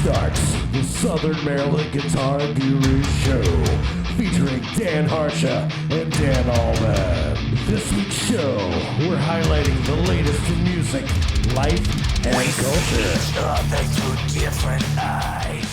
starts the Southern Maryland Guitar Guru Show, featuring Dan Harsha and Dan Alban. This week's show, we're highlighting the latest in music, life, and culture. Through different eyes.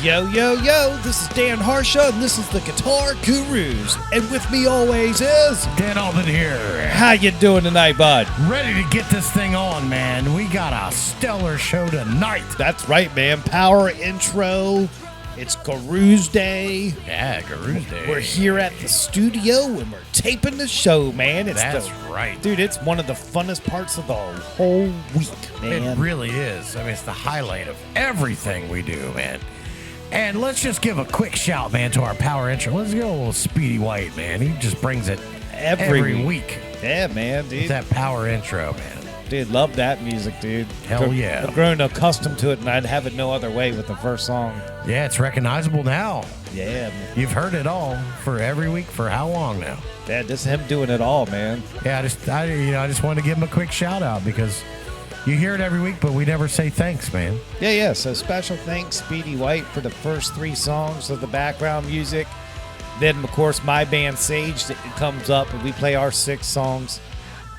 Yo, yo, yo, this is Dan Harsha, and this is the Guitar Gurus. And with me always is... Dan Alban here. How you doing tonight, bud? Ready to get this thing on, man. We got a stellar show tonight. That's right, man. Power intro. It's Gurus Day. Yeah, Gurus Day. We're here at the studio, and we're taping the show, man. That's right. Dude, it's one of the funnest parts of the whole week, man. It really is. I mean, it's the highlight of everything we do, man. And let's just give a quick shout, man, to our power intro. Let's go a little Speedy White, man. He just brings it every week. Yeah, man, dude. It's that power intro, man. Dude, love that music, dude. Hell yeah. I've grown accustomed to it, and I'd have it no other way with the first song. Yeah, it's recognizable now. Yeah, man. You've heard it all for every week for how long now? Yeah, just him doing it all, man. Yeah, I just wanted to give him a quick shout out because you hear it every week, but we never say thanks, man. Yeah. So special thanks, Speedy White, for the first 3 songs of the background music. Then, of course, my band Sage comes up, and we play our 6 songs.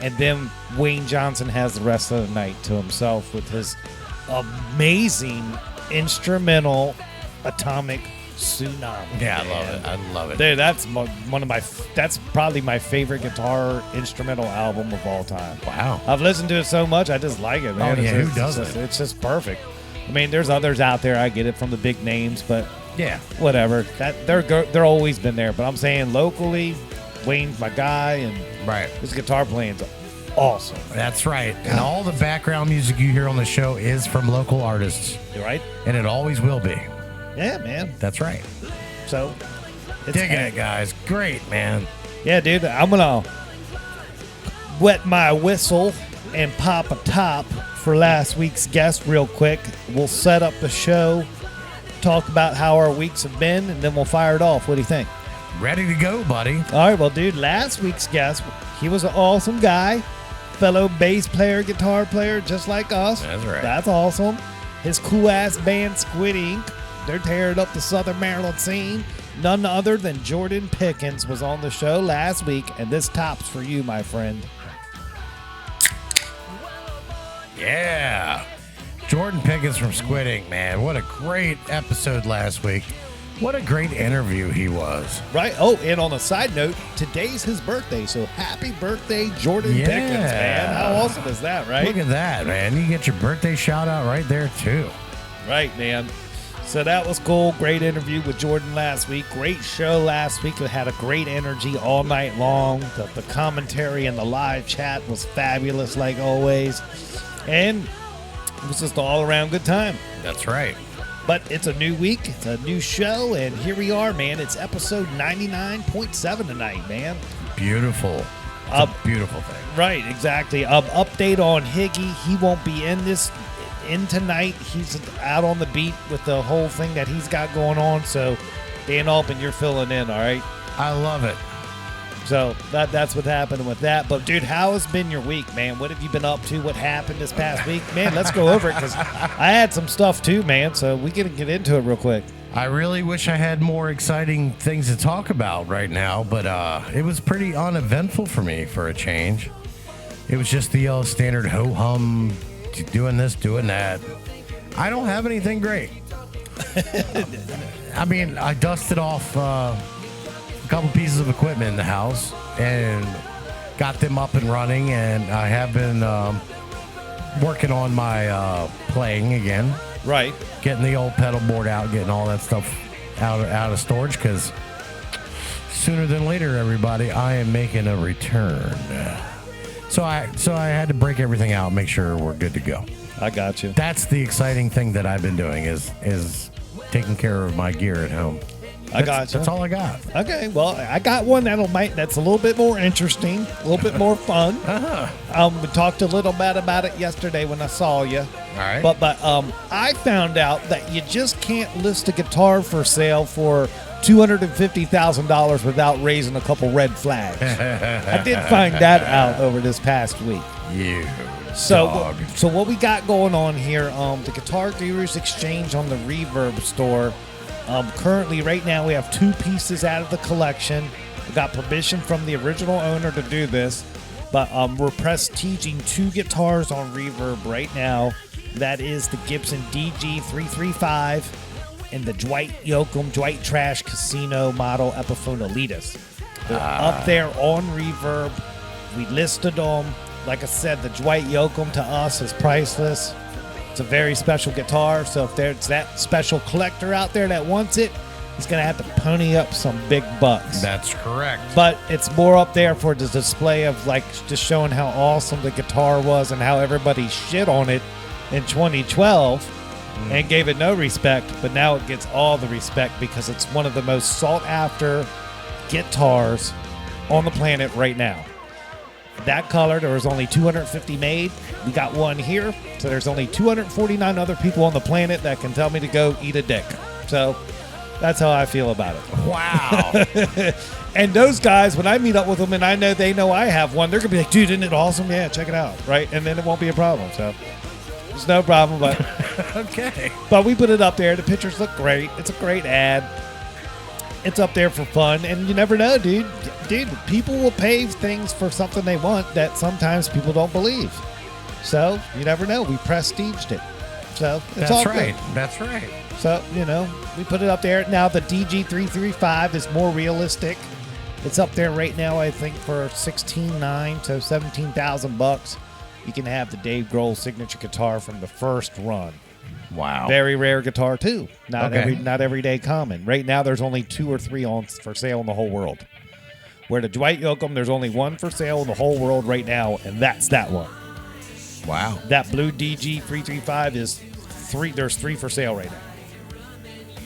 And then Wayne Johnson has the rest of the night to himself with his amazing instrumental Atomic Tsunami. Yeah, I love it. Dude, that's that's probably my favorite guitar instrumental album of all time. Wow. I've listened to it so much, I just like it, man. Oh, yeah, who doesn't? It's just perfect. I mean, there's others out there, I get it from the big names, but Yeah. whatever. They're always been there. But I'm saying locally, Wayne's my guy, and Right. his guitar playing's awesome. That's right. And all the background music you hear on the show is from local artists. Right? And it always will be. Yeah, man. That's right. So, Digging it, guys. Great, man. Yeah, dude. I'm going to wet my whistle and pop a top for last week's guest real quick. We'll set up the show, talk about how our weeks have been, and then we'll fire it off. What do you think? Ready to go, buddy. All right, well, dude, last week's guest, he was an awesome guy, fellow bass player, guitar player, just like us. That's right. That's awesome. His cool-ass band, Squid Ink, they're tearing up the Southern Maryland scene. None other than Jordan Pickens was on the show last week, and this top's for you, my friend. Yeah. Jordan Pickens from Squid Ink, man. What a great episode last week. What a great interview he was. Right. Oh, and on a side note, today's his birthday, so happy birthday, Jordan Yeah. Pickens, man. How awesome is that, right? Look at that, man. You get your birthday shout out right there, too. Right, man. So that was cool. Great interview with Jordan last week. Great show last week. It had a great energy all night long. The commentary and the live chat was fabulous, like always. And it was just an all-around good time. That's right. But it's a new week. It's a new show. And here we are, man. It's episode 99.7 tonight, man. Beautiful. It's a beautiful thing. Right, exactly. Update on Higgy. He won't be in tonight. He's out on the beat with the whole thing that he's got going on. So, Dan Alban, you're filling in, all right? I love it. So that's what happened with that. But, dude, how has been your week, man? What have you been up to? What happened this past week? Man, let's go over it because I had some stuff too, man. So we can get into it real quick. I really wish I had more exciting things to talk about right now, but it was pretty uneventful for me for a change. It was just the standard ho-hum, doing this, doing that. I don't have anything great. I mean, I dusted off a couple pieces of equipment in the house and got them up and running, and I have been working on my playing again. Right. Getting the old pedal board out, getting all that stuff out of storage, because sooner than later, everybody, I am making a return. So I had to break everything out, make sure we're good to go. I got you. That's the exciting thing that I've been doing is taking care of my gear at home. I got you. That's all I got. Okay, well, I got one that's a little bit more interesting, a little bit more fun. We talked a little bit about it yesterday when I saw you. All right. But I found out that you just can't list a guitar for sale for $250,000 without raising a couple red flags. I did find that out over this past week. You So, dog. so what we got going on here, the Guitar Gurus Exchange on the Reverb store. Currently, right now, we have 2 pieces out of the collection. We got permission from the original owner to do this, but we're prestiging 2 guitars on Reverb right now. That is the Gibson DG335 and the Dwight Yoakam Dwight Trash Casino model Epiphone Elitis. They're up there on Reverb. We listed them. Like I said, the Dwight Yoakam to us is priceless. It's a very special guitar, so if there's that special collector out there that wants it, he's going to have to pony up some big bucks. That's correct. But it's more up there for the display of, like, just showing how awesome the guitar was and how everybody shit on it in 2012 and gave it no respect. But now it gets all the respect because it's one of the most sought-after guitars on the planet right now. That color, there was only 250 made. We got one here, so there's only 249 other people on the planet that can tell me to go eat a dick. So that's how I feel about it. Wow. And those guys, when I meet up with them and I know they know I have one, they're going to be like, dude, isn't it awesome? Yeah, check it out, right? And then it won't be a problem. So it's no problem, but Okay. but we put it up there. The pictures look great. It's a great ad. It's up there for fun, and you never know, dude. Dude, people will pay things for something they want that sometimes people don't believe. So you never know. We prestiged it. So it's all That's right. good. That's right. So, you know, we put it up there. Now the DG335 is more realistic. It's up there right now, I think, for $16,900 to $17,000. You can have the Dave Grohl signature guitar from the first run. Wow. Very rare guitar too. Not Okay. not everyday common. Right now, there's only 2 or 3 on for sale in the whole world. Where the Dwight Yoakam, there's only 1 for sale in the whole world right now, and that's that one. Wow. That blue DG335 is 3. There's 3 for sale right now.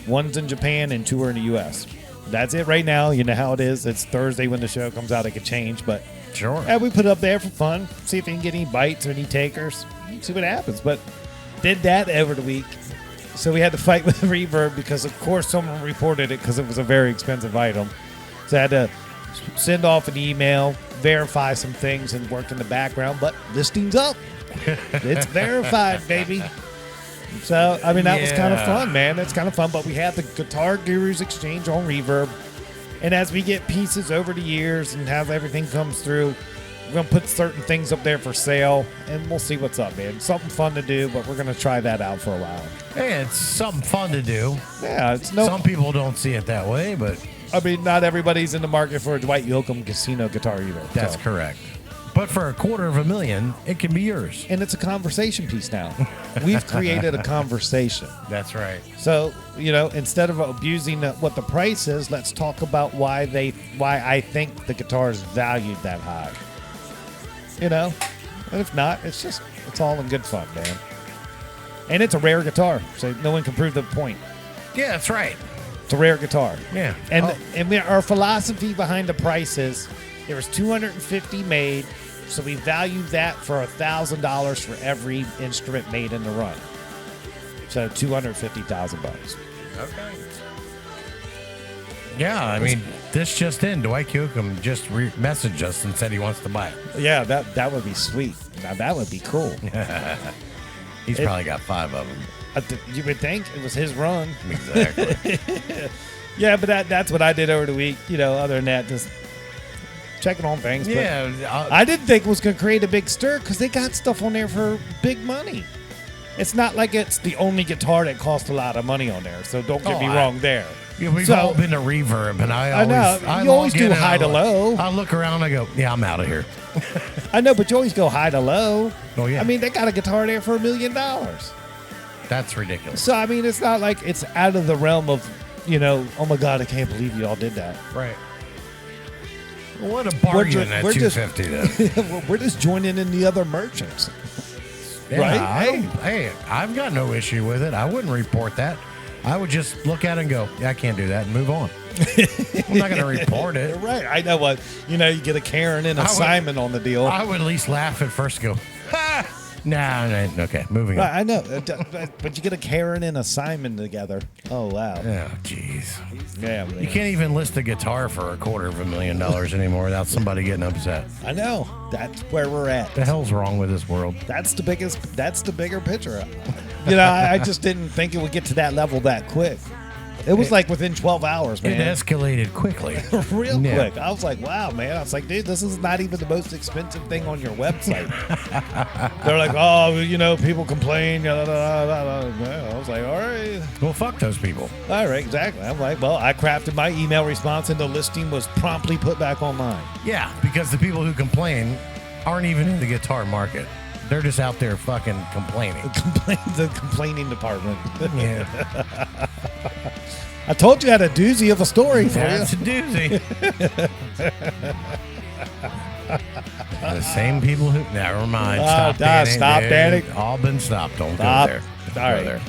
1's in Japan and 2 are in the U.S. That's it right now. You know how it is. It's Thursday when the show comes out. It could change, but Sure. yeah, we put it up there for fun. See if we can get any bites or any takers. See what happens. But did that over the week. So we had to fight with Reverb because, of course, someone reported it because it was a very expensive item. So I had to send off an email, verify some things, and work in the background. But listing's up. It's verified, baby. So, I mean, that was kind of fun, man. It's kind of fun. But we had the Guitar Gurus Exchange on Reverb. And as we get pieces over the years and have everything comes through, we're going to put certain things up there for sale. And we'll see what's up, man. Something fun to do, but we're going to try that out for a while. Hey, it's something fun to do. Yeah, it's no... Some people don't see it that way, but I mean, not everybody's in the market for a Dwight Yoakam casino guitar either. that's so. correct. But for $250,000, it can be yours. And it's a conversation piece now. We've created a conversation. That's right. So, you know, instead of abusing what the price is, let's talk about why I think the guitar is valued that high. You know? And if not, it's all in good fun, man. And it's a rare guitar, so no one can prove the point. Yeah, that's right. It's a rare guitar. Yeah. And our philosophy behind the price is there was 250 made, so we value that for $1,000 for every instrument made in the run. So $250,000. Okay. Yeah, I mean, this just in. Dwight Yoakam just messaged us and said he wants to buy it. Yeah, that would be sweet. Now that would be cool. He's probably got 5 of them. You would think it was his run. Exactly. Yeah, but that's what I did over the week. You know, other than that, just checking on things. Yeah. But I didn't think it was going to create a big stir because they got stuff on there for big money. It's not like it's the only guitar that costs a lot of money on there. So don't get me wrong there. Yeah, we've all been to Reverb, and I know. You always do high to low. I look around and I go, yeah, I'm out of here. I know, but you always go high to low. Oh, yeah. I mean, they got a guitar there for $1 million. That's ridiculous. So, I mean, it's not like it's out of the realm of, you know, oh, my God, I can't believe you all did that. Right. What a bargain at $250 then. We're just joining in the other merchants. Yeah, right? Hey, I've got no issue with it. I wouldn't report that. I would just look at it and go, yeah, I can't do that, and move on. I'm not going to report it. Right. I know what. You know, you get a Karen and a Simon on the deal. I would at least laugh at first and go, ha! Nah, okay, moving on. I know, but you get a Karen and a Simon together. Oh, wow. Oh, jeez. Yeah, man. You can't even list a guitar for $250,000 anymore without somebody getting upset. I know. That's where we're at. The hell's wrong with this world? That's the bigger picture. I just didn't think it would get to that level that quick. It was like within 12 hours, man. It escalated quickly. Real quick. I was like, wow, man. I was like, dude, this is not even the most expensive thing on your website. They're like, oh, people complain. I was like, all right. Well, fuck those people. All right, exactly. I'm like, well, I crafted my email response and the listing was promptly put back online. Yeah, because the people who complain aren't even in the guitar market. They're just out there fucking complaining. The complaining department. Yeah. I told you I had a doozy of a story for you. That's a doozy. The same people who... Never mind. Stop, Danny. Stop, Danny. Alban, stop. Don't Stop. go there. All Go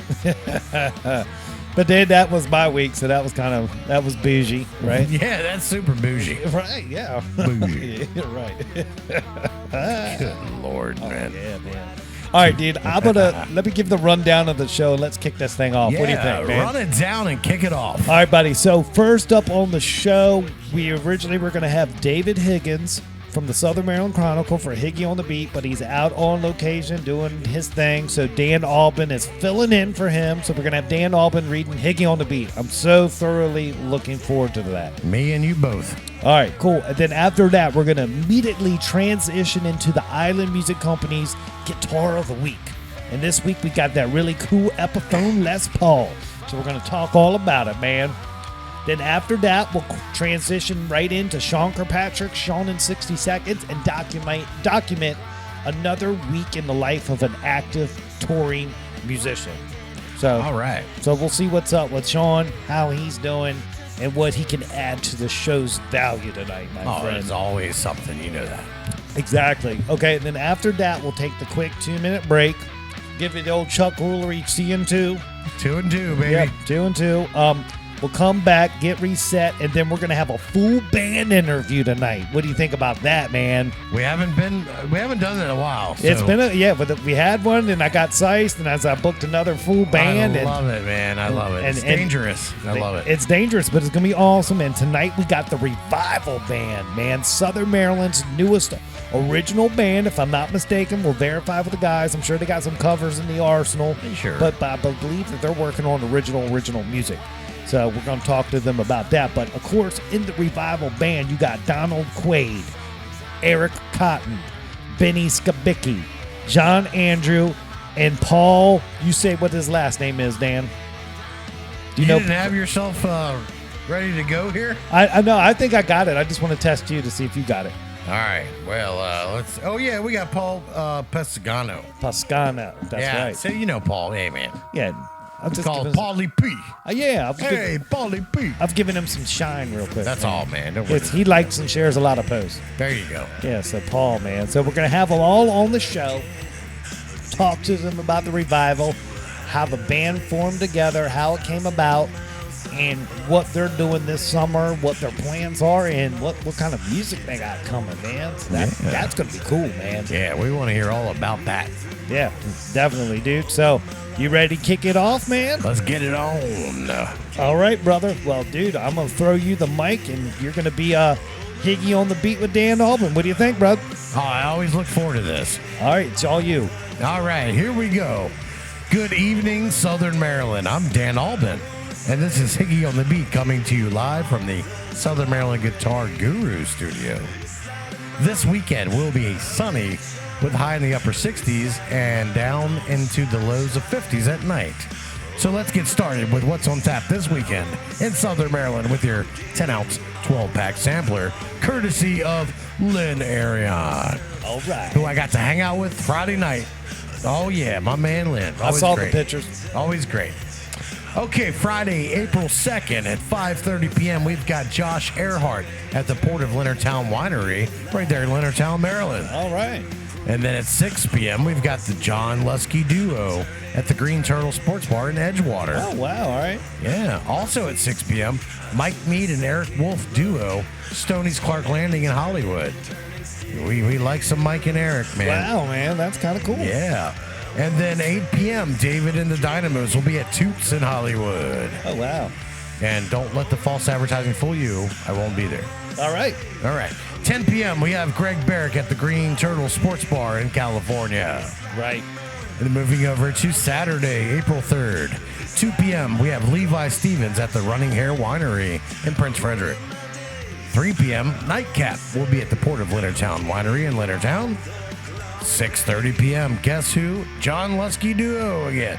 right. But then that was my week, so that was bougie, right? Yeah, that's super bougie. Right, yeah. Bougie. Yeah, right. Good Lord, man. Yeah, man. All right, dude, let me give the rundown of the show and let's kick this thing off. Yeah, What do you think, man? Run it down and kick it off. All right, buddy. So first up on the show, we originally were going to have David Higgins from the Southern Maryland Chronicle for Higgy on the Beat, but he's out on location doing his thing. So Dan Alban is filling in for him. So we're going to have Dan Alban reading Higgy on the Beat. I'm so thoroughly looking forward to that. Me and you both. All right, cool. And then after that, we're going to immediately transition into the Island Music Company's Guitar of the Week. And this week, we got that really cool Epiphone Les Paul. So we're going to talk all about it, man. Then after that, we'll transition right into Sean Kirkpatrick, Sean in 60 Seconds, and document another week in the life of an active touring musician. So, all right. So we'll see what's up with Sean, how he's doing, and what he can add to the show's value tonight, my friend. There's always something, you know that. Exactly. Okay, and then after that, we'll take the quick 2-minute break, give it the old Chuck Woolery CN2. 2 and 2, baby. Yep, 2 and 2. We'll come back, get reset, and then we're going to have a full band interview tonight. What do you think about that, man? We haven't done it in a while. So. It's been but we had one, and I got sized, and as I booked another full band. I love it, man. I love it. It's dangerous. I love it. It's dangerous, but it's going to be awesome. And tonight we got the Revival Band, man. Southern Maryland's newest original band, if I'm not mistaken. We'll verify with the guys. I'm sure they got some covers in the arsenal. Sure. But I believe that they're working on original music. So we're going to talk to them about that. But, of course, in the Revival Band, you got Donald Quaid, Eric Cotton, Benny Skabicki, John Andrew, and Paul. You say what his last name is, Dan. You didn't have yourself ready to go here? I know. I think I got it. I just want to test you to see if you got it. All right. Well, let's... Oh, yeah, we got Paul Pescano. Pascana. That's right. So you know Paul. Hey, man. Yeah. I'm It's just called giving Paulie P. Yeah. Hey, Paulie P. I've given him some shine real quick. That's all, man. Don't worry. He likes and shares a lot of posts. There you go. Yeah, so Paul, man. So we're going to have them all on the show, talk to them about the Revival, how the band formed together, how it came about, and what they're doing this summer, what their plans are, and what kind of music they got coming, man. So that's going to be cool, man. Yeah, we want to hear all about that. Yeah, definitely, dude. So you ready to kick it off, man? Let's get it on. All right, brother. Well, dude, I'm going to throw you the mic, and you're going to be Higgy on the Beat with Dan Alban. What do you think, brother? Oh, I always look forward to this. All right, it's all you. All right, here we go. Good evening, Southern Maryland. I'm Dan Alban, and this is Higgy on the Beat coming to you live from the Southern Maryland Guitar Guru studio. This weekend will be sunny with high in the upper 60s and down into the lows of 50s at night. So let's get started with what's on tap this weekend in Southern Maryland with your 10-ounce 12-pack sampler, courtesy of Lynn Arion. All right. Who I got to hang out with Friday night. Oh, yeah, my man Lynn. I saw the pictures. Always great. Okay, Friday, April 2nd at 5:30 p.m., we've got Josh Earhart at the Port of Leonardtown Winery right there in Leonardtown, Maryland. All right. And then at 6 p.m., we've got the John Lusky Duo at the Green Turtle Sports Bar in Edgewater. Oh, wow. All right. Yeah. Also at 6 p.m., Mike Mead and Eric Wolf Duo, Stoney's Clark Landing in Hollywood. We like some Mike and Eric, man. Wow, man, that's kind of cool. Yeah. And then 8 p.m., David and the Dynamos will be at Toots in Hollywood. Oh, wow. And don't let the false advertising fool you. I won't be there. All right. All right. 10 p.m., we have Greg Barrick at the Green Turtle Sports Bar in California. Right. And then moving over to Saturday, April 3rd, 2 p.m., we have Levi Stevens at the Running Hair Winery in Prince Frederick. 3 p.m., Nightcap will be at the Port of Leonardtown Winery in Leonardtown. 6:30 p.m., guess who? John Lusky Duo again.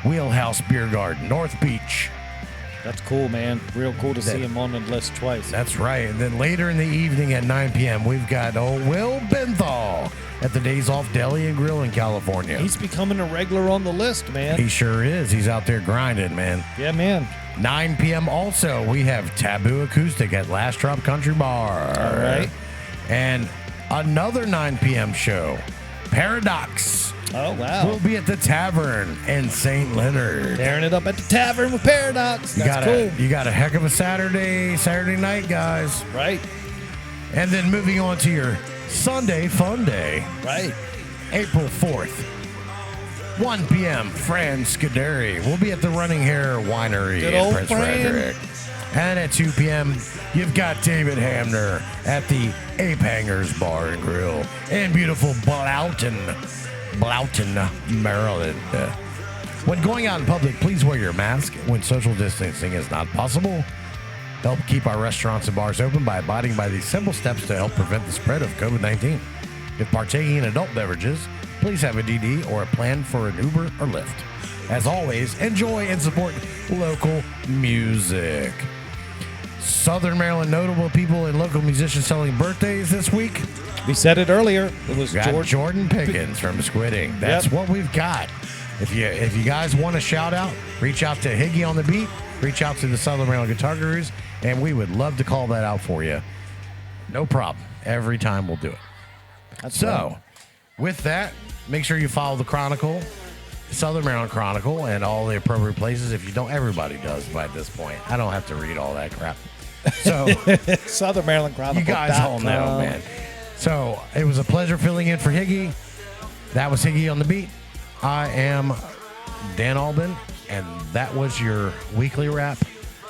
Wheelhouse Beer Garden, North Beach. That's cool, man. Real cool to see him on the list twice. That's right. And then later in the evening at 9 p.m., we've got old Will Benthal at the Days Off Deli and Grill in California. He's becoming a regular on the list, man. He sure is. He's out there grinding, man. Yeah, man. 9 p.m. also, we have Taboo Acoustic at Last Drop Country Bar. All right. And another 9 p.m. show, Paradox, Oh, wow. will be at the Tavern in St. Leonard. Tearing it up at the Tavern with Paradox. That's cool. You got a heck of a Saturday night, guys. Right. And then moving on to your Sunday fun day, Right. April 4th, 1 p.m., Fran Scuderi will be at the Running Hair Winery Good in old Prince Fran. Frederick. And at 2 p.m., you've got David Hamner at the Ape Hangers Bar and Grill in beautiful Bloughton, Maryland. When going out in public, please wear your mask when social distancing is not possible. Help keep our restaurants and bars open by abiding by these simple steps to help prevent the spread of COVID-19. If partaking in adult beverages, please have a DD or a plan for an Uber or Lyft. As always, enjoy and support local music. Southern Maryland notable people and local musicians celebrating birthdays this week. We said it earlier. It was We got Jordan Pickens from Squidding. That's Yep. what we've got. If you guys want a shout out, reach out to Higgy on the Beat, reach out to the Southern Maryland Guitar Gurus, and we would love to call that out for you. No problem. Every time we'll do it. That's So, with that, make sure you follow the Chronicle, Southern Maryland Chronicle, and all the appropriate places. If you don't, everybody does by this point. I don't have to read all that crap. So, right. Southern Maryland Chronicle. you guys all know, man. So, it was a pleasure filling in for Higgy. That was Higgy on the Beat. I am Dan Alban, and that was your weekly wrap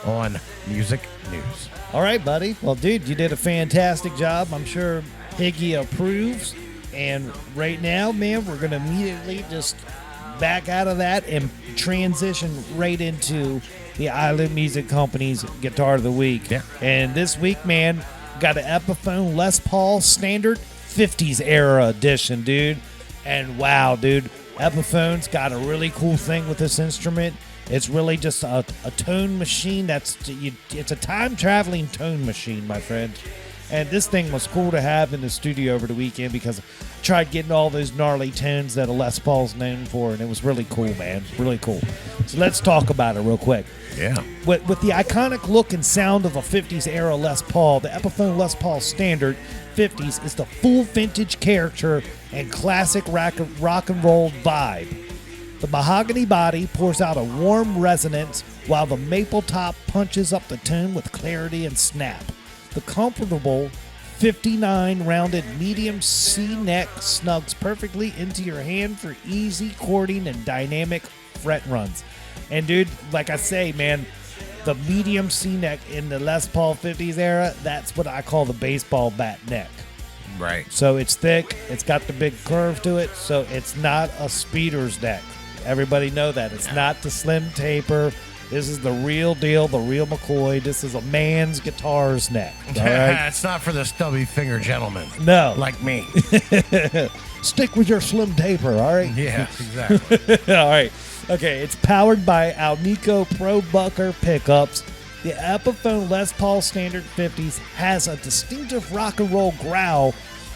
on music news. All right, buddy. Well, dude, you did a fantastic job. I'm sure Higgy approves. And right now, man, we're going to immediately just back out of that and transition right into the Island Music Company's Guitar of the Week. Yeah. And this week, man, got an Epiphone Les Paul Standard 50s era edition, dude. And wow, dude, Epiphone's got a really cool thing with this instrument. It's really just a tone machine. It's a time-traveling tone machine, my friend. And this thing was cool to have in the studio over the weekend because I tried getting all those gnarly tones that a Les Paul's known for, and it was really cool, man. Really cool. So let's talk about it real quick. Yeah. With the iconic look and sound of a 50s era Les Paul, the Epiphone Les Paul Standard 50s is the full vintage character and classic rock and roll vibe. The mahogany body pours out a warm resonance while the maple top punches up the tone with clarity and snap. The comfortable 59 rounded medium C neck snugs perfectly into your hand for easy chording and dynamic fret runs. And dude, like I say, man, the medium C neck in the Les Paul 50s era, that's what I call the baseball bat neck. Right. So it's thick, it's got the big curve to it, so it's not a speeder's neck. Everybody know that. It's not the slim taper. This is the real deal, the real McCoy. This is a man's guitar's neck. All right? It's not for the stubby finger gentleman. No. Like me. Stick with your slim taper, all right? Yeah, exactly. All right. Okay, it's powered by Alnico Pro Bucker pickups. The Epiphone Les Paul Standard 50s has a distinctive rock and roll growl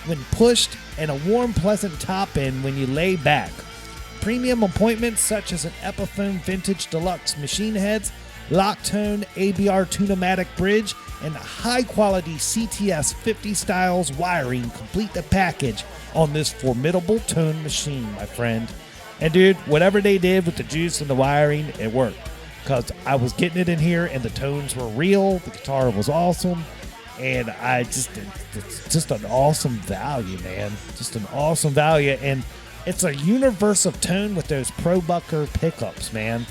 when pushed and a warm, pleasant top end when you lay back. Premium appointments such as an Epiphone Vintage Deluxe machine heads, Locktone ABR Tunematic bridge, and high-quality CTS 50 styles wiring complete the package on this formidable tone machine, my friend. And dude, whatever they did with the juice and the wiring, it worked. Because I was getting it in here and the tones were real, the guitar was awesome, And it's just an awesome value, man. Just an awesome value. And it's a universe of tone with those Pro Bucker pickups, man.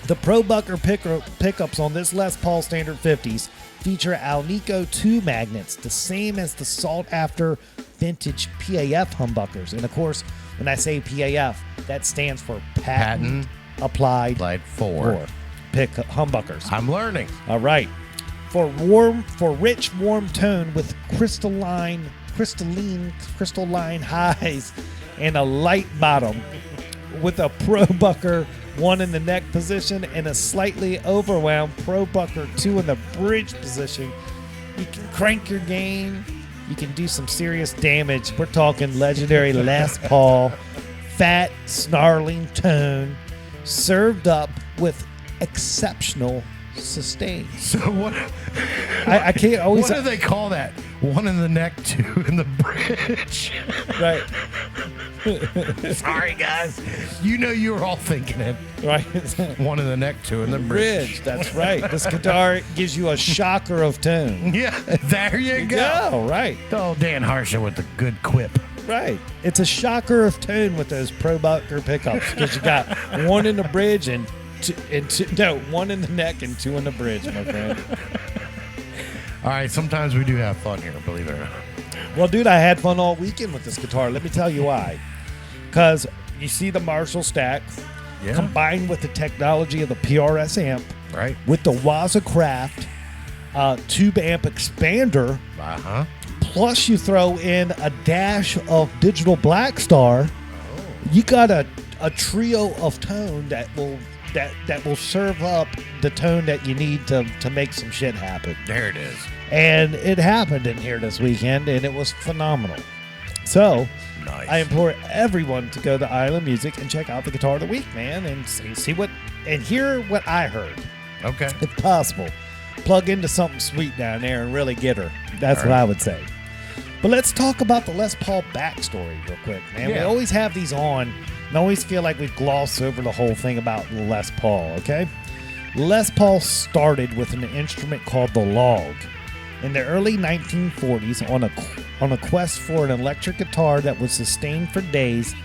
The Pro Bucker pickups on this Les Paul Standard 50s feature Alnico 2 magnets, the same as the sought-after vintage PAF humbuckers. And of course, when I say PAF, that stands for Patent Applied for humbuckers. I'm learning. All right. For rich, warm tone with crystalline highs and a light bottom, with a Pro Bucker 1 in the neck position and a slightly overwound Pro Bucker 2 in the bridge position, you can crank your gain. You can do some serious damage. We're talking legendary Les Paul, fat, snarling tone, served up with exceptional sustain. So what? I can't always. What do they call that? 1 in the neck, 2 in the bridge. Right. Sorry, guys. You know you were all thinking it. Right. 1 in the neck, 2 in the bridge. That's right. This guitar gives you a shocker of tone. Yeah, there you go. Yeah, right. Oh, Dan Harsha with the good quip. Right. It's a shocker of tone with those Pro Bucker pickups because you got 1 in the bridge and 1 in the neck and 2 in the bridge, my friend. All right, sometimes we do have fun here, believe it or not. Well, dude, I had fun all weekend with this guitar. Let me tell you why. Because you see the Marshall stack combined with the technology of the PRS amp, right? With the Waza Craft tube amp expander. Uh-huh. Plus you throw in a dash of digital Black Star. Oh. You got a trio of tone that will serve up the tone that you need to make some shit happen. There it is. And it happened in here this weekend, and it was phenomenal. So, nice. I implore everyone to go to Island Music and check out the Guitar of the Week, man, and see what and hear what I heard. Okay. If possible. Plug into something sweet down there and really get her. That's what I would say. But let's talk about the Les Paul backstory real quick, man. We always have these on, and I always feel like we gloss over the whole thing about Les Paul, okay? Les Paul started with an instrument called the log. In the early 1940s, on a quest for an electric guitar that would sustain for days,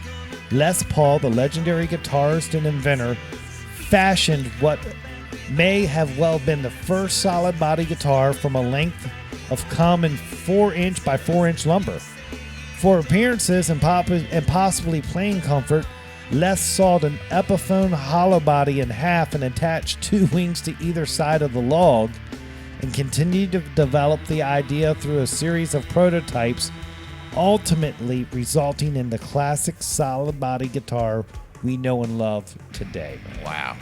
Les Paul, the legendary guitarist and inventor, fashioned what may have well been the first solid body guitar from a length of common 4-inch by 4-inch lumber. For appearances and possibly playing comfort, Les sawed an Epiphone hollow body in half and attached 2 wings to either side of the log, and continued to develop the idea through a series of prototypes, ultimately resulting in the classic solid body guitar we know and love today. Wow.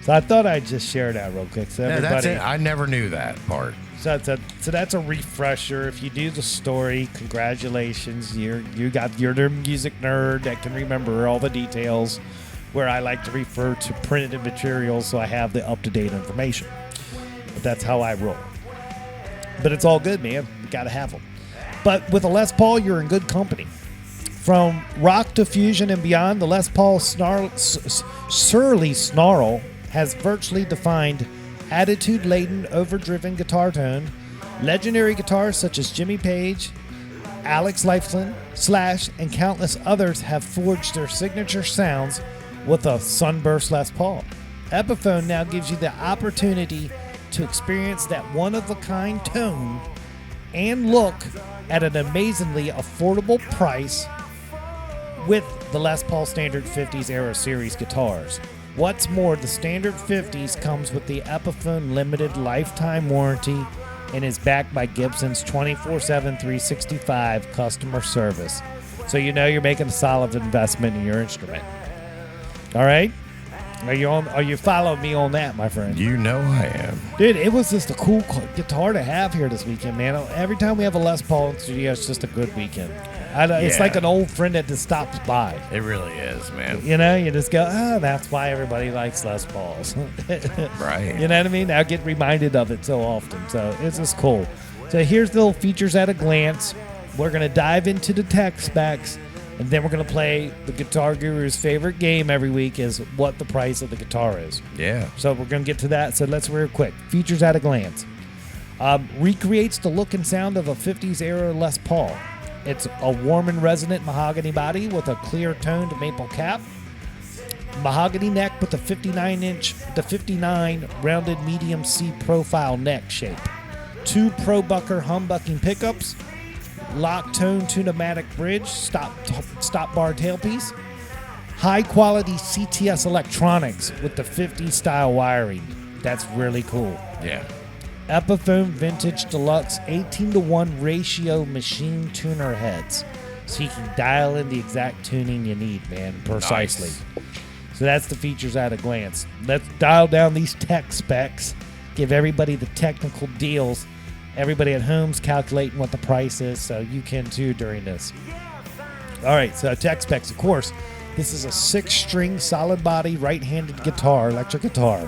So I thought I'd just share that real quick. So everybody, that's it. I never knew that part. So that's a refresher. If you do the story, congratulations. You're the music nerd that can remember all the details, where I like to refer to printed materials so I have the up-to-date information. But that's how I roll. But it's all good, man. You got to have them. But with a Les Paul, you're in good company. From rock to fusion and beyond, the Les Paul surly snarl has virtually defined attitude-laden, overdriven guitar tone. Legendary guitarists such as Jimmy Page, Alex Lifeson, Slash, and countless others have forged their signature sounds with a Sunburst Les Paul. Epiphone now gives you the opportunity to experience that one-of-a-kind tone and look at an amazingly affordable price with the Les Paul Standard 50s Era Series guitars. What's more, the Standard 50s comes with the Epiphone limited lifetime warranty and is backed by Gibson's 24/7 365 customer service. So you know you're making a solid investment in your instrument. All right? Are you following me on that, my friend? You know I am. Dude, it was just a cool guitar to have here this weekend, man. Every time we have a Les Paul in the studio, it's just a good weekend. It's like an old friend that just stops by. It really is, man. You know, you just go, that's why everybody likes Les Pauls. Right. You know what I mean? I get reminded of it so often. So it's just cool. So here's the little features at a glance. We're going to dive into the tech specs, and then we're going to play the Guitar Guru's favorite game every week is what the price of the guitar is. Yeah. So we're going to get to that. So let's real quick. Features at a glance. Recreates the look and sound of a 50s era Les Paul. It's a warm and resonant mahogany body with a clear toned maple cap. Mahogany neck with the 59 rounded medium C profile neck shape. 2 Pro Bucker humbucking pickups. Lock tone tunematic bridge, stop bar tailpiece. High quality CTS electronics with the 50 style wiring. That's really cool. Yeah. Epiphone Vintage Deluxe 18:1 ratio machine tuner heads. So you can dial in the exact tuning you need, man, precisely. Nice. So that's the features at a glance. Let's dial down these tech specs, give everybody the technical deals. Everybody at home's calculating what the price is, so you can too during this. All right, so tech specs, of course. This is a 6-string solid body right-handed guitar, electric guitar.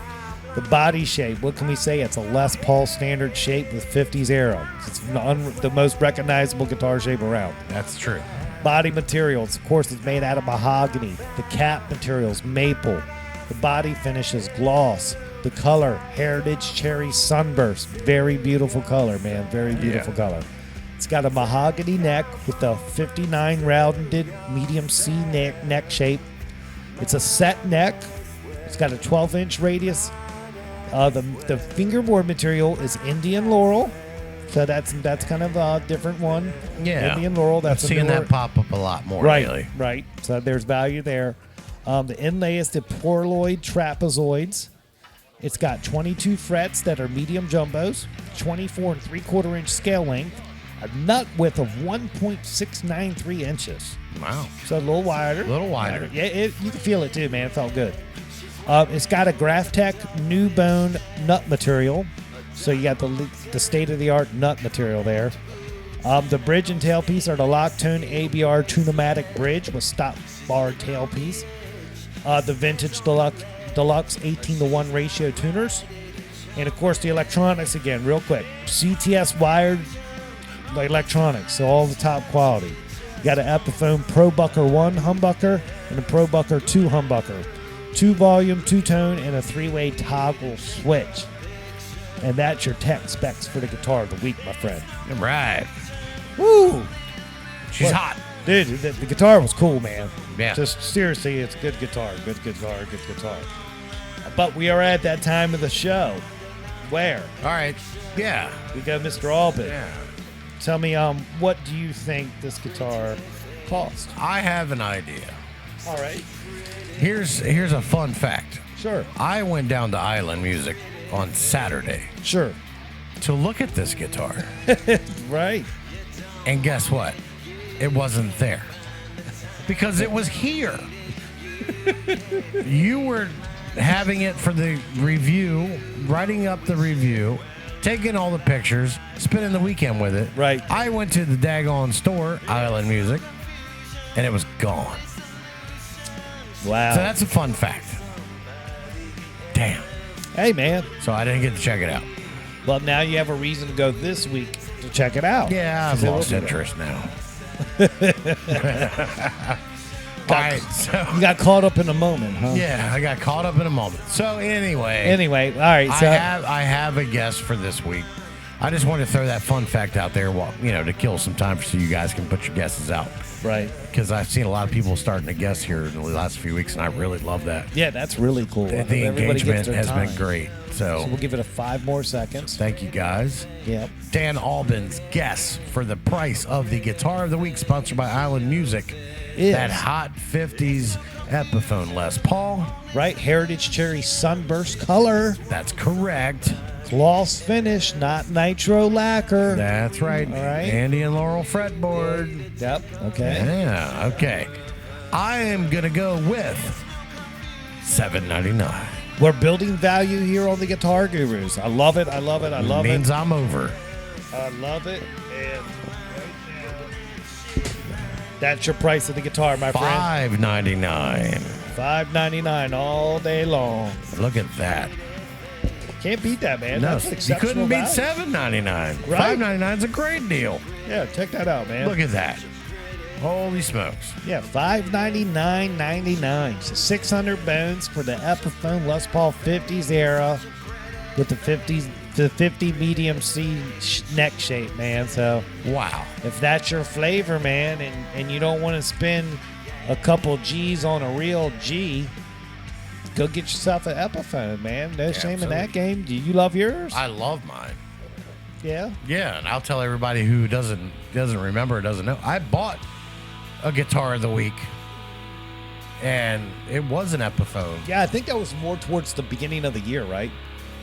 The body shape, what can we say? It's a Les Paul standard shape with 50s arrow. It's the most recognizable guitar shape around. That's true. Body materials, of course, it's made out of mahogany. The cap materials, maple. The body finish is gloss. The color, Heritage Cherry Sunburst. Very beautiful color, man. Very beautiful color. It's got a mahogany neck with a 59 rounded medium C neck shape. It's a set neck. It's got a 12-inch radius. The fingerboard material is Indian Laurel. So that's kind of a different one. Yeah. Indian Laurel. I'm That's seeing that pop up a lot more lately. Right. So there's value there. The inlay is the Poroid trapezoids. It's got 22 frets that are medium jumbos, 24 3/4 inch scale length, a nut width of 1.693 inches. Wow. So a little wider. Yeah, you can feel it too, man. It felt good. It's got a Graphtec new bone nut material. So you got the state-of-the-art nut material there. The bridge and tailpiece are the Locktone ABR tunematic bridge with stop bar tailpiece. The Vintage Deluxe 18:1 ratio tuners. And of course the electronics again, real quick. CTS wired electronics, so all the top quality. You got an Epiphone Pro Bucker 1 humbucker and a Pro Bucker 2 humbucker. 2 volume, 2 tone, and a 3-way toggle switch. And that's your tech specs for the guitar of the week, my friend. All right. Woo! She's hot. Dude, the guitar was cool, man. Yeah. Just seriously, it's good guitar. But we are at that time of the show where All right. Yeah. we got Mr. Alban. Yeah. Tell me, what do you think this guitar cost? I have an idea. All right. Here's a fun fact. Sure. I went down to Island Music on Saturday Sure. to look at this guitar. Right. And guess what? It wasn't there. Because it was here. You were having it for the review, writing up the review, taking all the pictures, spending the weekend with it. Right. I went to the daggone store, Island Music, and it was gone. Wow. So that's a fun fact. Damn. Hey, man. So I didn't get to check it out. Well, now you have a reason to go this week to check it out. Yeah, I've So lost we'll do interest now. All Got- right, so You got caught up in a moment, huh? yeah, I got caught up in a moment. So anyway, Anyway, all right. So I have a guest for this week. I just wanted to throw that fun fact out there, to kill some time so you guys can put your guesses out. right. Because I've seen a lot of people starting to guess here in the last few weeks, and I really love that. Yeah, that's really cool. The Everybody gets engagement their has time. been great. So we'll give it a 5 more seconds. Thank you, guys. Yep. Dan Alban's guess for the price of the Guitar of the Week, sponsored by Island Music, Is- that hot 50s Epiphone Les Paul. Right. Heritage Cherry Sunburst color. That's correct. Gloss finish, not nitro lacquer. That's right. All right. Andy and Laurel fretboard. Yep. Okay. Yeah, okay. I am going to go with $7.99. We're building value here on the Guitar Gurus. I love it. I love it. I love Means it. I'm over. I love it. And that's your price of the guitar, my friend. $5.99. $5.99 all day long. Look at that. Can't beat that, man. No, That's you exceptional couldn't beat value. $7.99. Right. $5.99 is a great deal. Yeah, check that out, man. Look at that. Holy smokes. Yeah, $599.99. So 600 bones for the Epiphone Les Paul 50s era with the 50s the 50 medium C neck shape, man. So Wow. if that's your flavor, man, and you don't want to spend a couple G's on a real G, go get yourself an Epiphone, man. No shame in that game. Do you love yours? I love mine. Yeah. Yeah, and I'll tell everybody who doesn't remember or doesn't know. I bought a guitar of the week, and it was an Epiphone. Yeah, I think that was more towards the beginning of the year, right?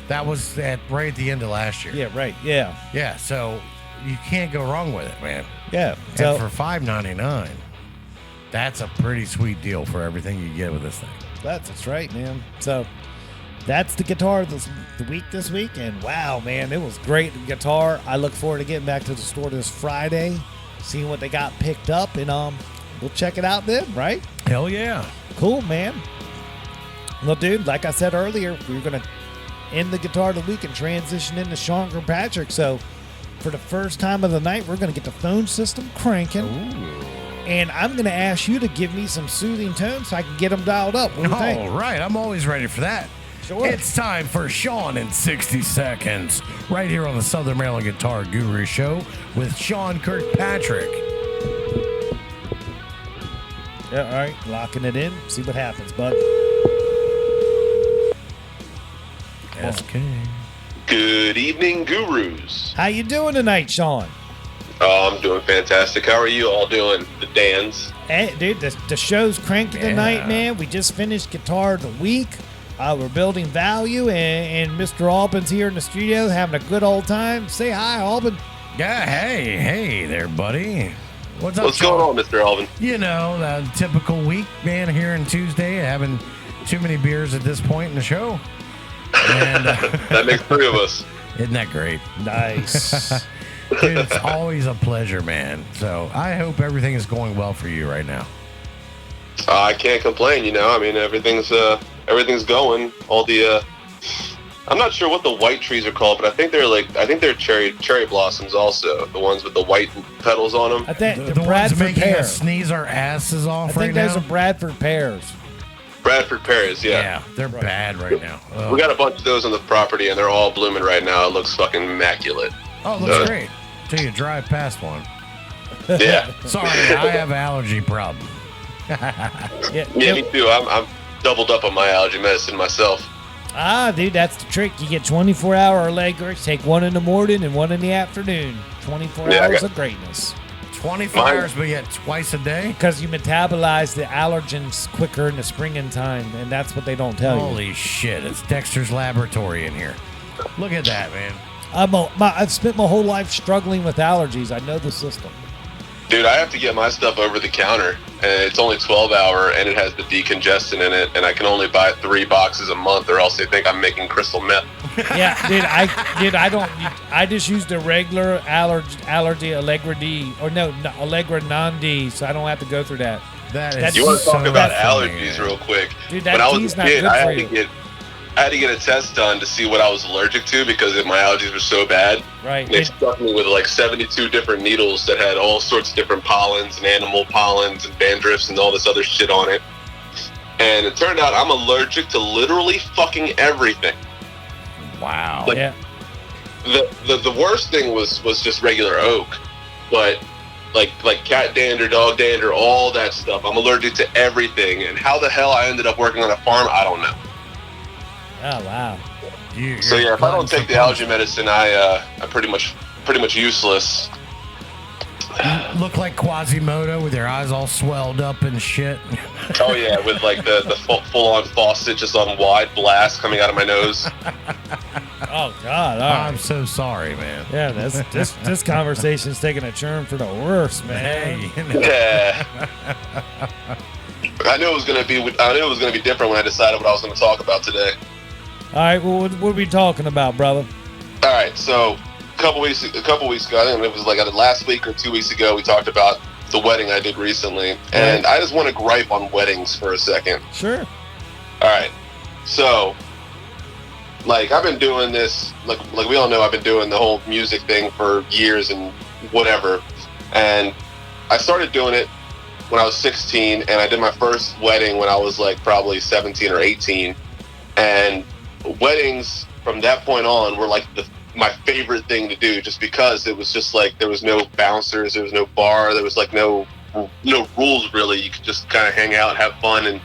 That was right at the end of last year. Yeah, right. Yeah. Yeah, so you can't go wrong with it, man. Yeah. So, And for $5.99, that's a pretty sweet deal for everything you get with this thing. that's right, man. So that's the guitar of the week this week. And wow, man, it was great guitar. I look forward to getting back to the store this Friday, seeing what they got picked up, and we'll check it out then, right? Hell yeah. Cool, man. Well, dude, like I said earlier, we were gonna end the guitar of the week and transition into Sean Kirkpatrick. So for the first time of the night, we're gonna get the phone system cranking. Ooh. And I'm going to ask you to give me some soothing tones so I can get them dialed up. What do you think? All right, I'm always ready for that. Sure. It's time for Sean in 60 Seconds, right here on the Southern Maryland Guitar Guru Show with Sean Kirkpatrick. Yeah, all right, locking it in. See what happens, bud. SK. Good evening, gurus. How you doing tonight, Sean? Oh, I'm doing fantastic. How are you all doing, the Dans? Hey, dude, the show's cranking tonight, man. We just finished Guitar of the Week. We're building value, and Mr. Alban's here in the studio having a good old time. Say hi, Alban. Yeah, hey there, buddy. What's up, What's Sean? going on, Mr. Alban? You know, the typical week, man, here on Tuesday, having too many beers at this point in the show. And That makes three of us. isn't that great? Nice. Dude, it's always a pleasure, man. So I hope everything is going well for you right now. I can't complain, you know. I mean, everything's going. All the I'm not sure what the white trees are called, but I think they're cherry blossoms also. The ones with the white petals on them. I think The the ones Bradford making pear. us sneeze our asses I off think right those now. are Bradford pears. Bradford pears, yeah. Yeah, they're bad right now. We got a bunch of those on the property, and they're all blooming right now. It looks fucking immaculate. Oh, it looks great. Till you drive past one. Yeah. Sorry, I have an allergy problem. Yeah, Yeah, me too. I'm doubled up on my allergy medicine myself. dude, that's the trick. You get 24-hour Allegra. Take one in the morning and one in the afternoon. 24 Yeah, I hours got- of greatness. 24 Mine- hours, but yet twice a day? Because you metabolize the allergens quicker in the spring and time, and that's what they don't tell you. Holy shit, it's Dexter's Laboratory in here. Look at that, man. I've spent my whole life struggling with allergies. I know the system. Dude, I have to get my stuff over the counter, and it's only 12-hour, and it has the decongestant in it, and I can only buy 3 boxes a month, or else they think I'm making crystal meth. Yeah, I just use the regular allergy Allegra D, or no, Allegra non-D, so I don't have to go through that. That is You want to talk so about funny, allergies man. real quick? Dude, that when I tea's was a not kid, good I for had you. to get a test done to see what I was allergic to because my allergies were so bad. Right. They stuck me with like 72 different needles that had all sorts of different pollens and animal pollens and dandruffs and all this other shit on it. And it turned out I'm allergic to literally fucking everything. Wow. Like- Yeah. The worst thing was just regular oak, but like cat dander, dog dander, all that stuff. I'm allergic to everything. And how the hell I ended up working on a farm, I don't know. Oh wow. So yeah, if I don't take the allergy medicine, I'm pretty much useless. You look like Quasimodo with your eyes all swelled up and shit. Oh yeah, with like the full on faucet just on wide blast coming out of my nose. Oh God. All right. I'm so sorry, man. Yeah, this conversation's taking a turn for the worse, man. Hey, you know. Yeah. I knew it was gonna be different when I decided what I was gonna talk about today. All right, well, what are we talking about, brother? All right, so a couple weeks ago, I think it was like last week or 2 weeks ago, we talked about the wedding I did recently, and I just want to gripe on weddings for a second. Sure. All right, so like I've been doing this, like we all know, I've been doing the whole music thing for years and whatever, and I started doing it when I was 16, and I did my first wedding when I was like probably 17 or 18, and weddings from that point on were like my favorite thing to do, just because it was just like there was no bouncers, there was no bar, there was like no rules really. You could just kind of hang out, have fun, and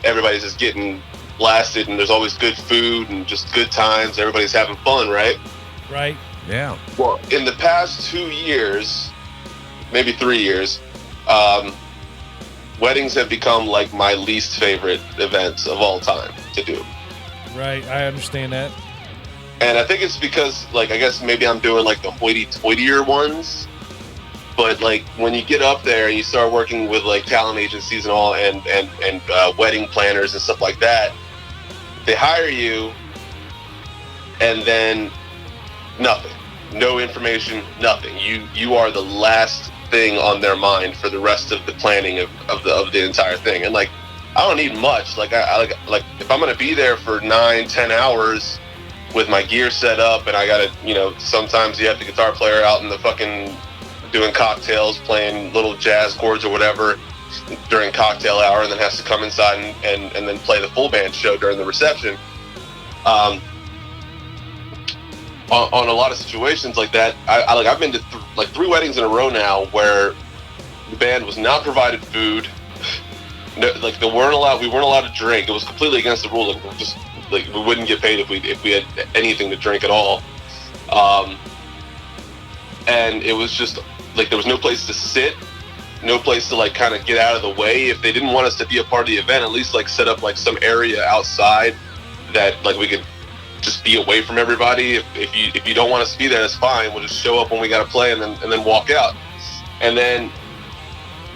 everybody's just getting blasted, and there's always good food and just good times. Everybody's having fun, right? Right. Yeah. Well, in the past 2 years, maybe 3 years, weddings have become like my least favorite events of all time to do. Right. I understand that. And I think it's because, like, I guess maybe I'm doing like the hoity-toitier ones. But like when you get up there and you start working with like talent agencies and all, and wedding planners and stuff like that, they hire you, and then nothing, no information, nothing. You are the last thing on their mind for the rest of the planning of the entire thing. And like, I don't need much. Like I if I'm gonna be there for 9-10 hours with my gear set up, and I gotta, sometimes you have the guitar player out in the fucking doing cocktails, playing little jazz chords or whatever during cocktail hour, and then has to come inside and then play the full band show during the reception. On a lot of situations like that, I've been to 3 weddings in a row now where the band was not provided food. No, like we weren't allowed to drink. It was completely against the rules. We wouldn't get paid if we had anything to drink at all. And it was just like there was no place to sit, no place to like kind of get out of the way. If they didn't want us to be a part of the event, at least like set up like some area outside that like we could just be away from everybody. If you don't want us to be there, that's fine. We'll just show up when we gotta play and then walk out. And then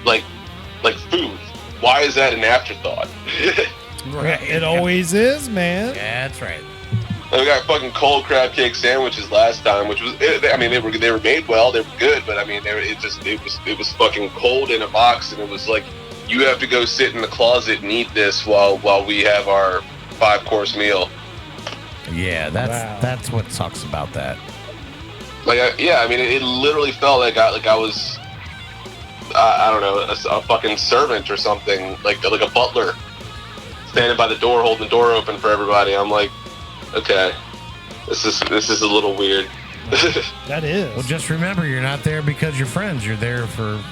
like food. Why is that an afterthought? Right. It always is, man. Yeah, that's right. And we got fucking cold crab cake sandwiches last time, which was, I mean, they were made well, they were good, but I mean, it was fucking cold in a box, and it was like, you have to go sit in the closet and eat this while we have our 5-course meal. Yeah, that's what sucks about that. Like, I mean, it literally felt like I was, I don't know, a fucking servant or something, like a butler, standing by the door, holding the door open for everybody. I'm like, okay, this is a little weird. That is. Well, just remember, you're not there because you're friends. You're there for,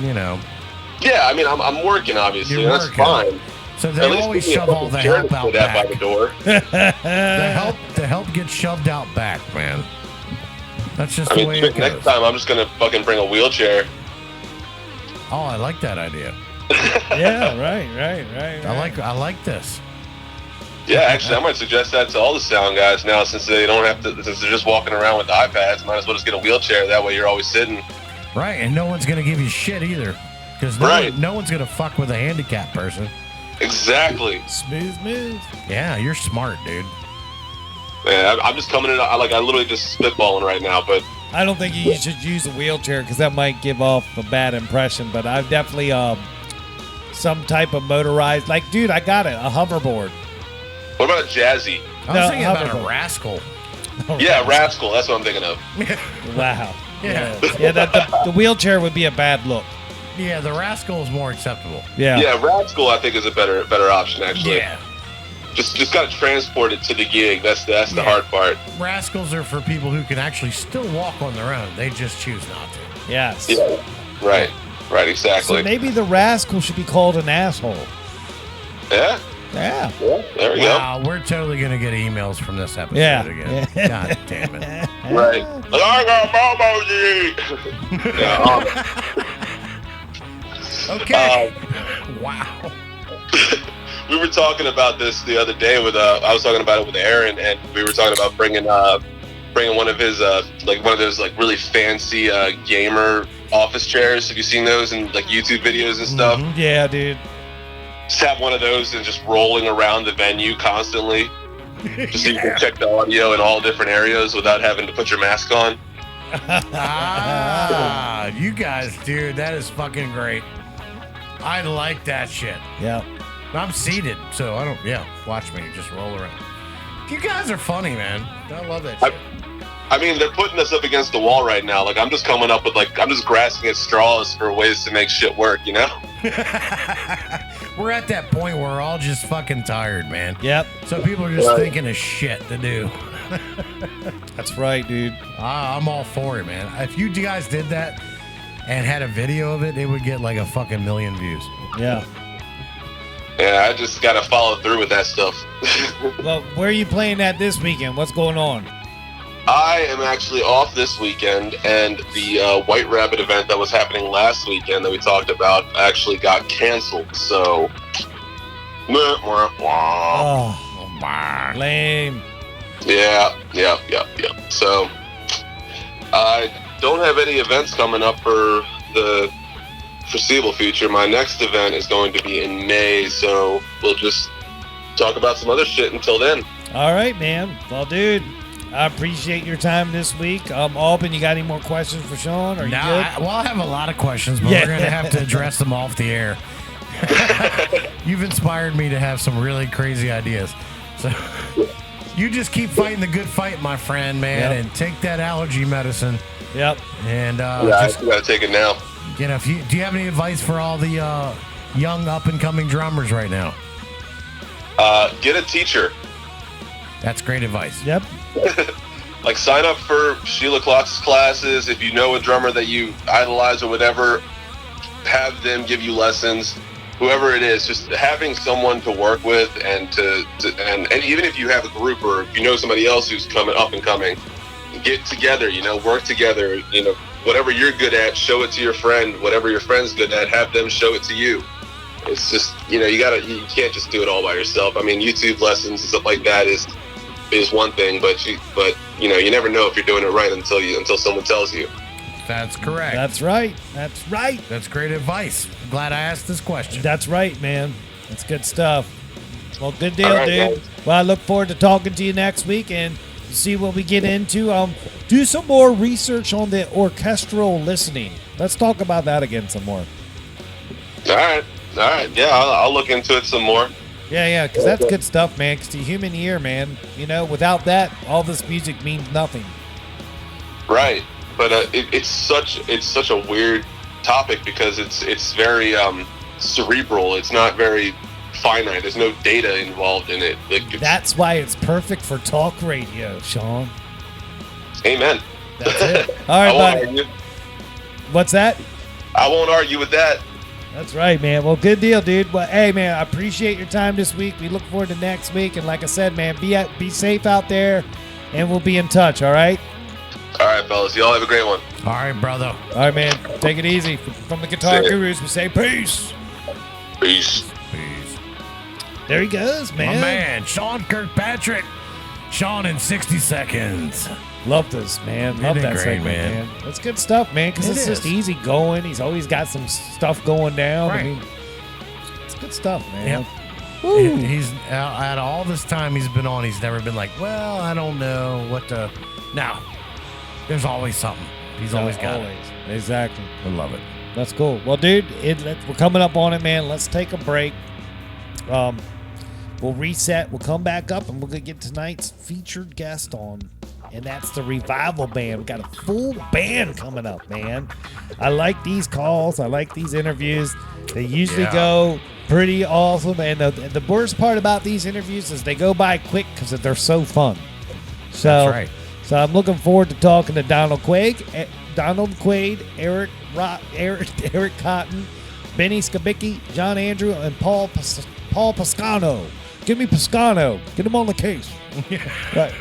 Yeah, I mean, I'm working, obviously. You're That's working. fine. So they always shove all the help out back. By the door. The help gets shoved out back, man. That's just the way it goes. Next time, I'm just gonna fucking bring a wheelchair. Oh, I like that idea. Yeah, right. I like this. Yeah, actually, I might suggest that to all the sound guys now, since they don't have to, since they're just walking around with iPads. Might as well just get a wheelchair. That way, you're always sitting. Right, and no one's gonna give you shit either, because no one's gonna fuck with a handicapped person. Exactly. Smooth move. Yeah, you're smart, dude. Man, I'm just coming in. I literally just spitballing right now, but I don't think you should use a wheelchair because that might give off a bad impression. But I've definitely some type of motorized. Like, dude, I got it, a hoverboard. What about a Jazzy? I was thinking about a rascal. Yeah, Rascal. That's what I'm thinking of. Wow. Yeah. Yeah. The wheelchair would be a bad look. Yeah, the rascal is more acceptable. Yeah. Yeah, Rascal I think is a better option actually. Yeah. Just gotta transport it to the gig. That's the hard part. Rascals are for people who can actually still walk on their own. They just choose not to. Yes. Yeah. Right, exactly. So maybe the rascal should be called an asshole. Yeah. Yeah. There we Wow, we're totally gonna get emails from this episode again. Yeah. God damn it. go. Right. Like, I got Momo G. Yeah, Okay. Wow. we were talking about this the other day with I was talking about it with Aaron, and we were talking about bringing one of his like one of those like really fancy gamer office chairs. Have you seen those in like YouTube videos and stuff? Mm-hmm. Yeah, dude. Just have one of those and just rolling around the venue constantly. Just so you can check the audio in all different areas without having to put your mask on. You guys, dude, that is fucking great. I like that shit. Yeah. I'm seated, so I don't. Yeah, watch me just roll around. You guys are funny, man. I love that shit. I mean, they're putting us up against the wall right now. Like, I'm just coming up with I'm just grasping at straws for ways to make shit work, you know? We're at that point where we're all just fucking tired, man. Yep. So people are just thinking of shit to do. That's right, dude. I'm all for it, man. If you guys did that and had a video of it, it would get like a fucking million views. Yeah. Yeah, I just got to follow through with that stuff. Well, where are you playing at this weekend? What's going on? I am actually off this weekend, and the White Rabbit event that was happening last weekend that we talked about actually got canceled. So, Oh, lame. yeah. So, I don't have any events coming up for the foreseeable future. My next event is going to be in May, so we'll just talk about some other shit until then. All right, man. Well, dude, I appreciate your time this week. Alban, you got any more questions for Sean? Are you good? I have a lot of questions, but we're going to have to address them off the air. You've inspired me to have some really crazy ideas. So you just keep fighting the good fight, my friend, man, and take that allergy medicine. Yep. I And got to take it now. You know, do you have any advice for all the young up-and-coming drummers right now? Get a teacher. That's great advice. Yep. Like, sign up for Sheila Klotz's classes. If you know a drummer that you idolize or whatever, have them give you lessons. Whoever it is, just having someone to work with, and even if you have a group or if you know somebody else who's coming up and coming, get together. Work together. Whatever you're good at, show it to your friend. Whatever your friend's good at, have them show it to you. It's just you can't just do it all by yourself. I mean, YouTube lessons and stuff like that is one thing, but you never know if you're doing it right until someone tells you. That's correct. That's right. That's right. That's great advice. I'm glad I asked this question. That's right, man. That's good stuff. Well, good deal, All right, dude. guys. Well, I look forward to talking to you next week and see what we get into. Do some more research on the orchestral listening. Let's talk about that again some more. All right. Yeah, I'll look into it some more. Yeah, because that's good stuff, man. Because the human ear, man, without that, all this music means nothing. Right. But it's such a weird topic because it's very cerebral. It's not very finite. There's no data involved in it. That's why it's perfect for talk radio, Sean. Amen. That's it. All right, buddy. What's that? I won't argue with that. That's right, man. Well, good deal, dude. Well, hey, man, I appreciate your time this week. We look forward to next week. And like I said, man, be safe out there, and we'll be in touch, all right? All right, fellas. Y'all have a great one. All right, brother. All right, man. Take it easy. From the Guitar See ya. Gurus, we say peace. Peace. Peace. There he goes, man. My man, Sean Kirkpatrick. Sean in 60 seconds. Love this, man. Love Isn't it that great, segment, man? man. It's good stuff, man, because It it's just is. easy going. He's always got some stuff going down. I Right. mean, it's good stuff, man. Yep. Woo. He's out of all this time he's been on, he's never been like, well, I don't know what to. No, there's always something. He's always got it. Exactly. I love it. That's cool. Well, dude, we're coming up on it, man. Let's take a break. We'll reset. We'll come back up, and we're going to get tonight's featured guest on, and that's the Revival Band. We got a full band coming up, man. I like these calls. I like these interviews. They usually go pretty awesome, and the worst part about these interviews is they go by quick because they're so fun. So, That's right. So I'm looking forward to talking to Donald Quaid, Eric Cotton, Benny Skibicki, John Andrew, and Paul Pascano. Give me Pascano. Get him on the case. Right.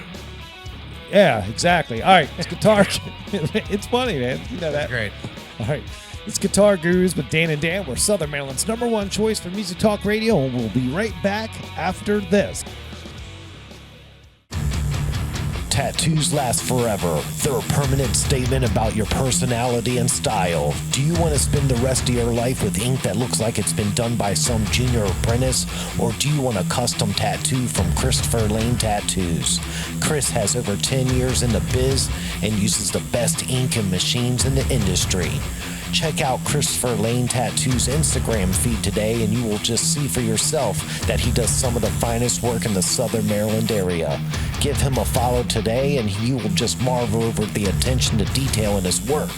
Yeah, exactly. All right, it's guitar. It's funny, man. You know that. Great. All right. It's Guitar Gurus with Dan and Dan. We're Southern Maryland's #1 choice for music talk radio, and we'll be right back after this. Tattoos last forever. They're a permanent statement about your personality and style. Do you want to spend the rest of your life with ink that looks like it's been done by some junior apprentice? Or do you want a custom tattoo from Christopher Lane Tattoos? Chris has over 10 years in the biz and uses the best ink and machines in the industry. Check out Christopher Lane Tattoo's Instagram feed today and you will just see for yourself that he does some of the finest work in the Southern Maryland area. Give him a follow today and you will just marvel over the attention to detail in his work.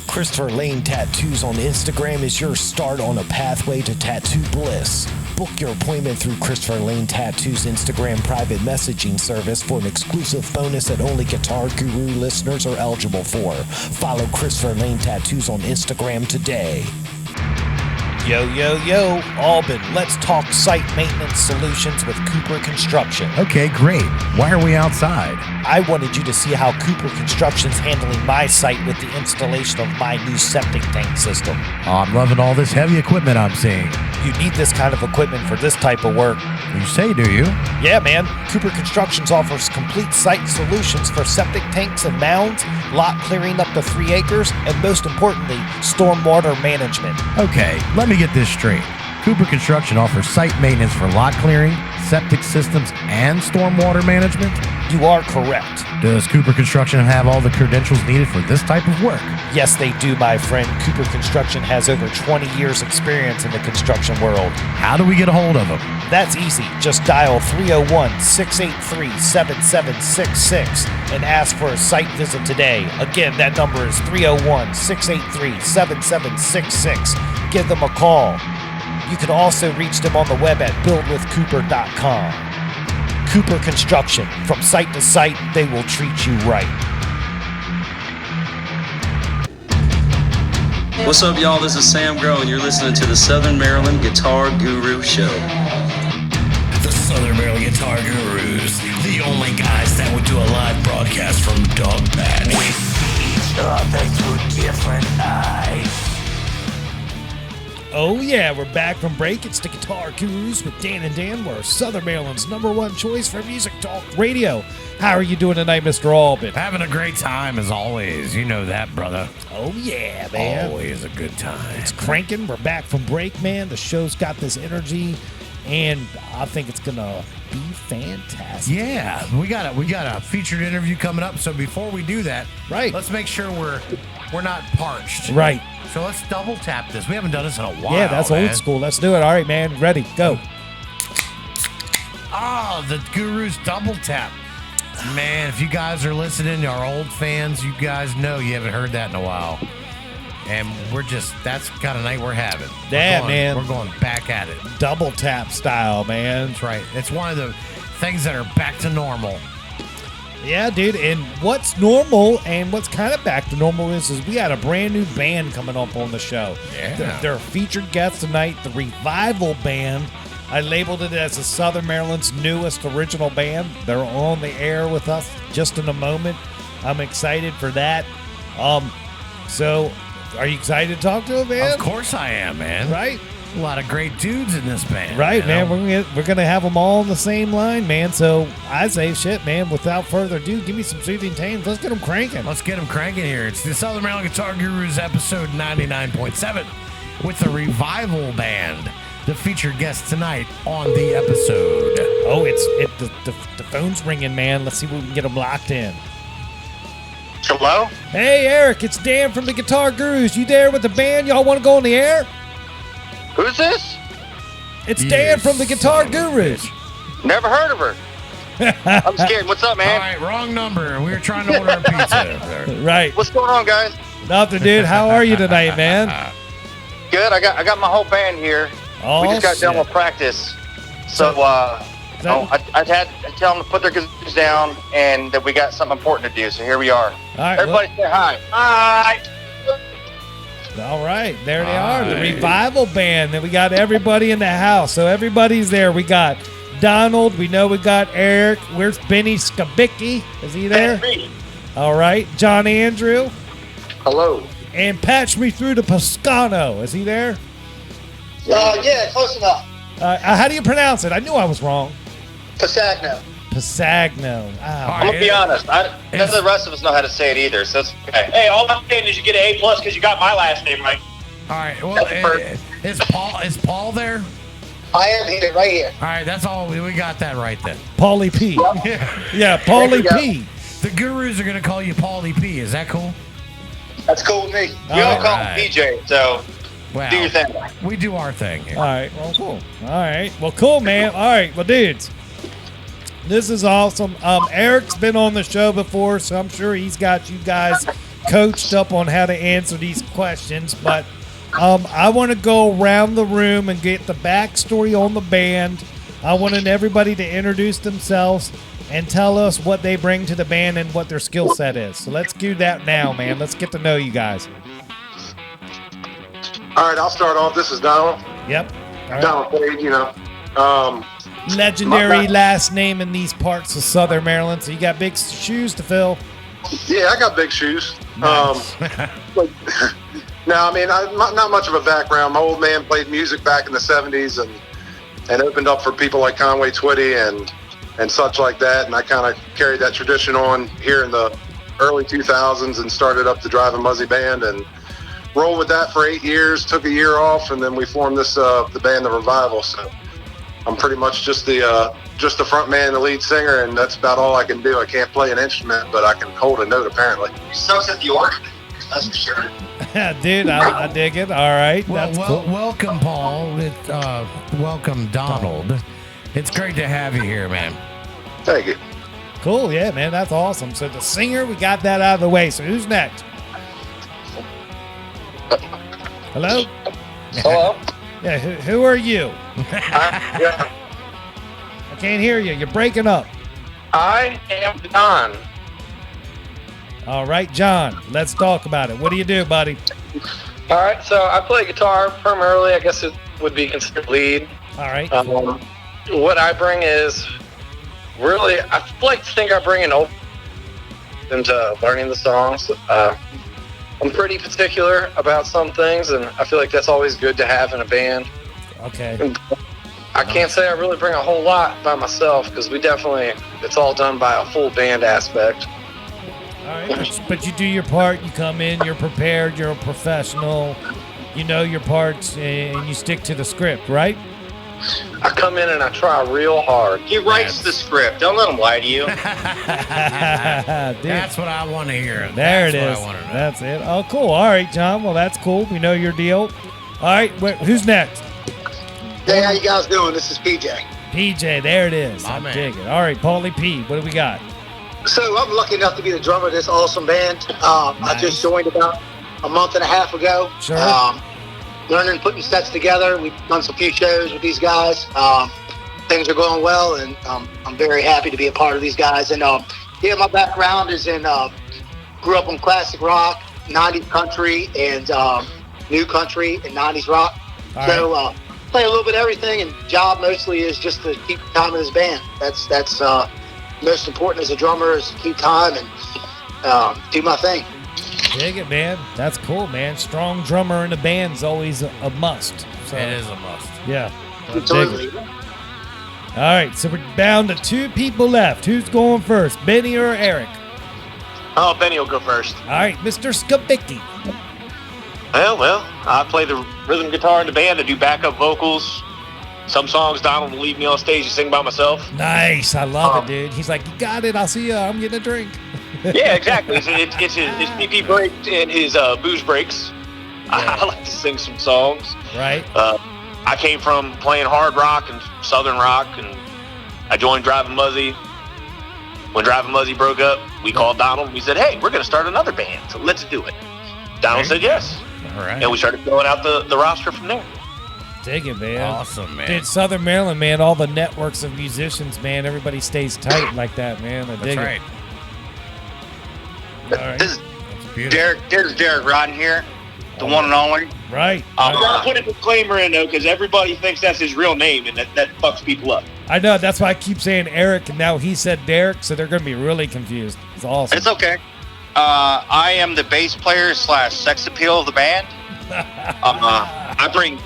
Christopher Lane Tattoos on Instagram is your start on a pathway to tattoo bliss. Book your appointment through Christopher Lane Tattoo's Instagram private messaging service for an exclusive bonus that only Guitar Guru listeners are eligible for. Follow Christopher Lane Tattoos on Instagram today. Yo, yo, yo, Alban, let's talk site maintenance solutions with Cooper Construction. Okay, great. Why are we outside? I wanted you to see how Cooper Construction's handling my site with the installation of my new septic tank system. Oh, I'm loving all this heavy equipment I'm seeing. You need this kind of equipment for this type of work. You say, do you? Yeah, man. Cooper Constructions offers complete site solutions for septic tanks and mounds, lot clearing up to 3 acres, and most importantly, stormwater management. Okay, let me get this straight. Cooper Construction offers site maintenance for lot clearing, septic systems, and stormwater management? You are correct. Does Cooper Construction have all the credentials needed for this type of work? Yes, they do, my friend. Cooper Construction has over 20 years experience in the construction world. How do we get a hold of them? That's easy. Just dial 301-683-7766 and ask for a site visit today. Again, that number is 301-683-7766. Give them a call. You can also reach them on the web at buildwithcooper.com. Cooper Construction. From site to site, they will treat you right. What's up, y'all? This is Sam Grow, and you're listening to the Southern Maryland Guitar Guru Show. The Southern Maryland Guitar Gurus, the only guys that would do a live broadcast from Dog Patch. We see each other through different eyes. Oh yeah, we're back from break. It's the Guitar Gurus with Dan and Dan. We're Southern Maryland's #1 choice for music talk radio. How are you doing tonight, Mr. Alban? Having a great time as always. You know that, brother. Oh yeah, man. Always a good time. It's cranking. We're back from break, man. The show's got this energy, and I think it's gonna be fantastic. Yeah, we got a featured interview coming up. So before we do that, Right. let's make sure we're not parched. Right. So let's double tap this. We haven't done this in a while. Yeah, that's man. old school. Let's do it. All right, man. Ready? Go. Oh, the Guru's double tap. Man, if you guys are listening, our old fans, you guys know you haven't heard that in a while. And that's the kind of night we're having. Yeah, man. We're going back at it. Double tap style, man. That's right. It's one of the things that are back to normal. Yeah, dude. And what's normal and what's kind of back to normal is we got a brand new band coming up on the show. Yeah. They're featured guests tonight, the Revival Band. I labeled it as the Southern Maryland's newest original band. They're on the air with us just in a moment. I'm excited for that. So are you excited to talk to them, man? Of course I am, man. Right? A lot of great dudes in this band. Right, you man. know? We're gonna have them all on the same line, man. So I say, shit, man. Without further ado, give me some soothing tones. Let's get them cranking. Let's get them cranking here. It's the Southern Maryland Guitar Gurus episode 99.7 with the Revival Band, the featured guest tonight on the episode. Oh, the phone's ringing, man. Let's see if we can get them locked in. Hello? Hey, Eric, it's Dan from the Guitar Gurus. You there with the band? Y'all want to go on the air? Who's this? It's You Dan from the Guitar son of a Gurus. Never heard of her. I'm scared. What's up, All man? right, wrong number. We were trying to order a pizza. Right. What's going on, guys? Nothing, dude. How are you tonight, man? Good. I got my whole band here. Oh, We just got done shit. with practice. So, I had to tell them to put their guitars down and that we got something important to do. So here we are. All right, Everybody say hi. Hi. All right, there they are, the Revival Band. Then we got everybody in the house, so everybody's there. We got Donald. We know we got Eric. Where's Benny Skabicki? Is he there? That's me. All right, John Andrew. Hello. And patch me through to Pascano. Is he there? Yeah, close enough. How do you pronounce it? I knew I was wrong. Pasagno. Pasagno. I'm gonna be honest. None of the rest of us know how to say it either, so it's okay. Hey, all I'm saying is you get an A+ because you got my last name right. All right. Well, is Paul there? I am here, right here. All right, that's all. We got that right then. Paulie P. Yeah, Paulie P. The Gurus are going to call you Paulie P. Is that cool? That's cool with me. We all All call right. him PJ, so Well, do your thing. we do our thing here. All right, well, cool. All right, well, cool, man. All right, well, dudes, this is awesome. Eric's been on the show before, so I'm sure he's got you guys coached up on how to answer these questions. But I want to go around the room and get the backstory on the band. I wanted everybody to introduce themselves and tell us what they bring to the band and what their skill set is. So let's do that now, man. Let's get to know you guys. All right, I'll start off. This is Donald. Yep. All right. Donald Page, you know. Legendary last name in these parts of Southern Maryland, so you got big shoes to fill. Yeah, I got big shoes. Nice. No, I mean, not much of a background. My old man played music back in the 70s and opened up for people like Conway Twitty and such like that. And I kind of carried that tradition on here in the early 2000s and started up the Driving Muzzy Band and rolled with that for 8 years, took a year off, and then we formed this the band, The Revival. So I'm pretty much just the front man, the lead singer, and that's about all I can do. I can't play an instrument, but I can hold a note, apparently. He sucks at the organ, that's for sure. Dude, I dig it. All right. Well, That's cool. welcome, Paul. Welcome, Donald. It's great to have you here, man. Thank you. Cool. Yeah, man. That's awesome. So the singer, we got that out of the way. So who's next? Hello? Hello? Yeah, who are you? Yeah. I can't hear you. You're breaking up. I am Don. All right, John, let's talk about it. What do you do, buddy? All right, so I play guitar primarily. I guess it would be considered lead. All right. What I bring is really, I like to think I bring an open into learning the songs. I'm pretty particular about some things, and I feel like that's always good to have in a band. Okay. And I can't say I really bring a whole lot by myself because it's all done by a full band aspect. All right. But you do your part. You come in, you're prepared, you're a professional. You know your parts, and you stick to the script, right? I come in and I try real hard. He writes the script. Don't let him lie to you. Dude, That's what I want to hear. there it That's is. what I want to know. That's it. Oh, cool. All right, John. Well, that's cool. We know your deal. All right. Who's next? Hey, how you guys doing? This is PJ. PJ. There it is. My I man. dig it. All right, Paulie P. What do we got? So I'm lucky enough to be the drummer of this awesome band. I just joined about a month and a half ago. Sure. Learning, putting sets together. We've done some few shows with these guys. Things are going well, and I'm very happy to be a part of these guys. And yeah, my background is in grew up on classic rock, 90s country, and new country and 90s rock. All So play a little bit of everything, and job mostly is just to keep time in this band. That's most important as a drummer is to keep time and do my thing. Dig it, man. That's cool, man. Strong drummer in a band's always a must. So, It is a must. Yeah. I dig it. Totally. All right, so we're down to two people left. Who's going first, Benny or Eric? Oh, Benny will go first. All right, Mr. Skabicki. Well, I play the rhythm guitar in the band. I do backup vocals. Some songs Donald will leave me on stage to sing by myself. Nice. I love it, dude. He's like, you got it. I'll see ya. I'm getting a drink. Yeah, exactly. It's his PP break and his booze breaks. I like to sing some songs. Right. I came from playing hard rock and southern rock, and I joined Driving Muzzy. When Driving Muzzy broke up, we called Donald and we said, hey, we're going to start another band, so let's do it. Donald said yes. All right. And we started filling out the roster from there. Dig it, man. Awesome, man. Dude, Southern Maryland, man, all the networks of musicians, man, everybody stays tight like that, man. I That's dig right. it. All right. This is That's beautiful. Derek Rodden here, the one and only. Right. I'm going to put a disclaimer in, though, because everybody thinks that's his real name, and that fucks people up. I know. That's why I keep saying Eric, and now he said Derek, so they're going to be really confused. It's awesome. It's okay. I am the bass player / sex appeal of the band. I bring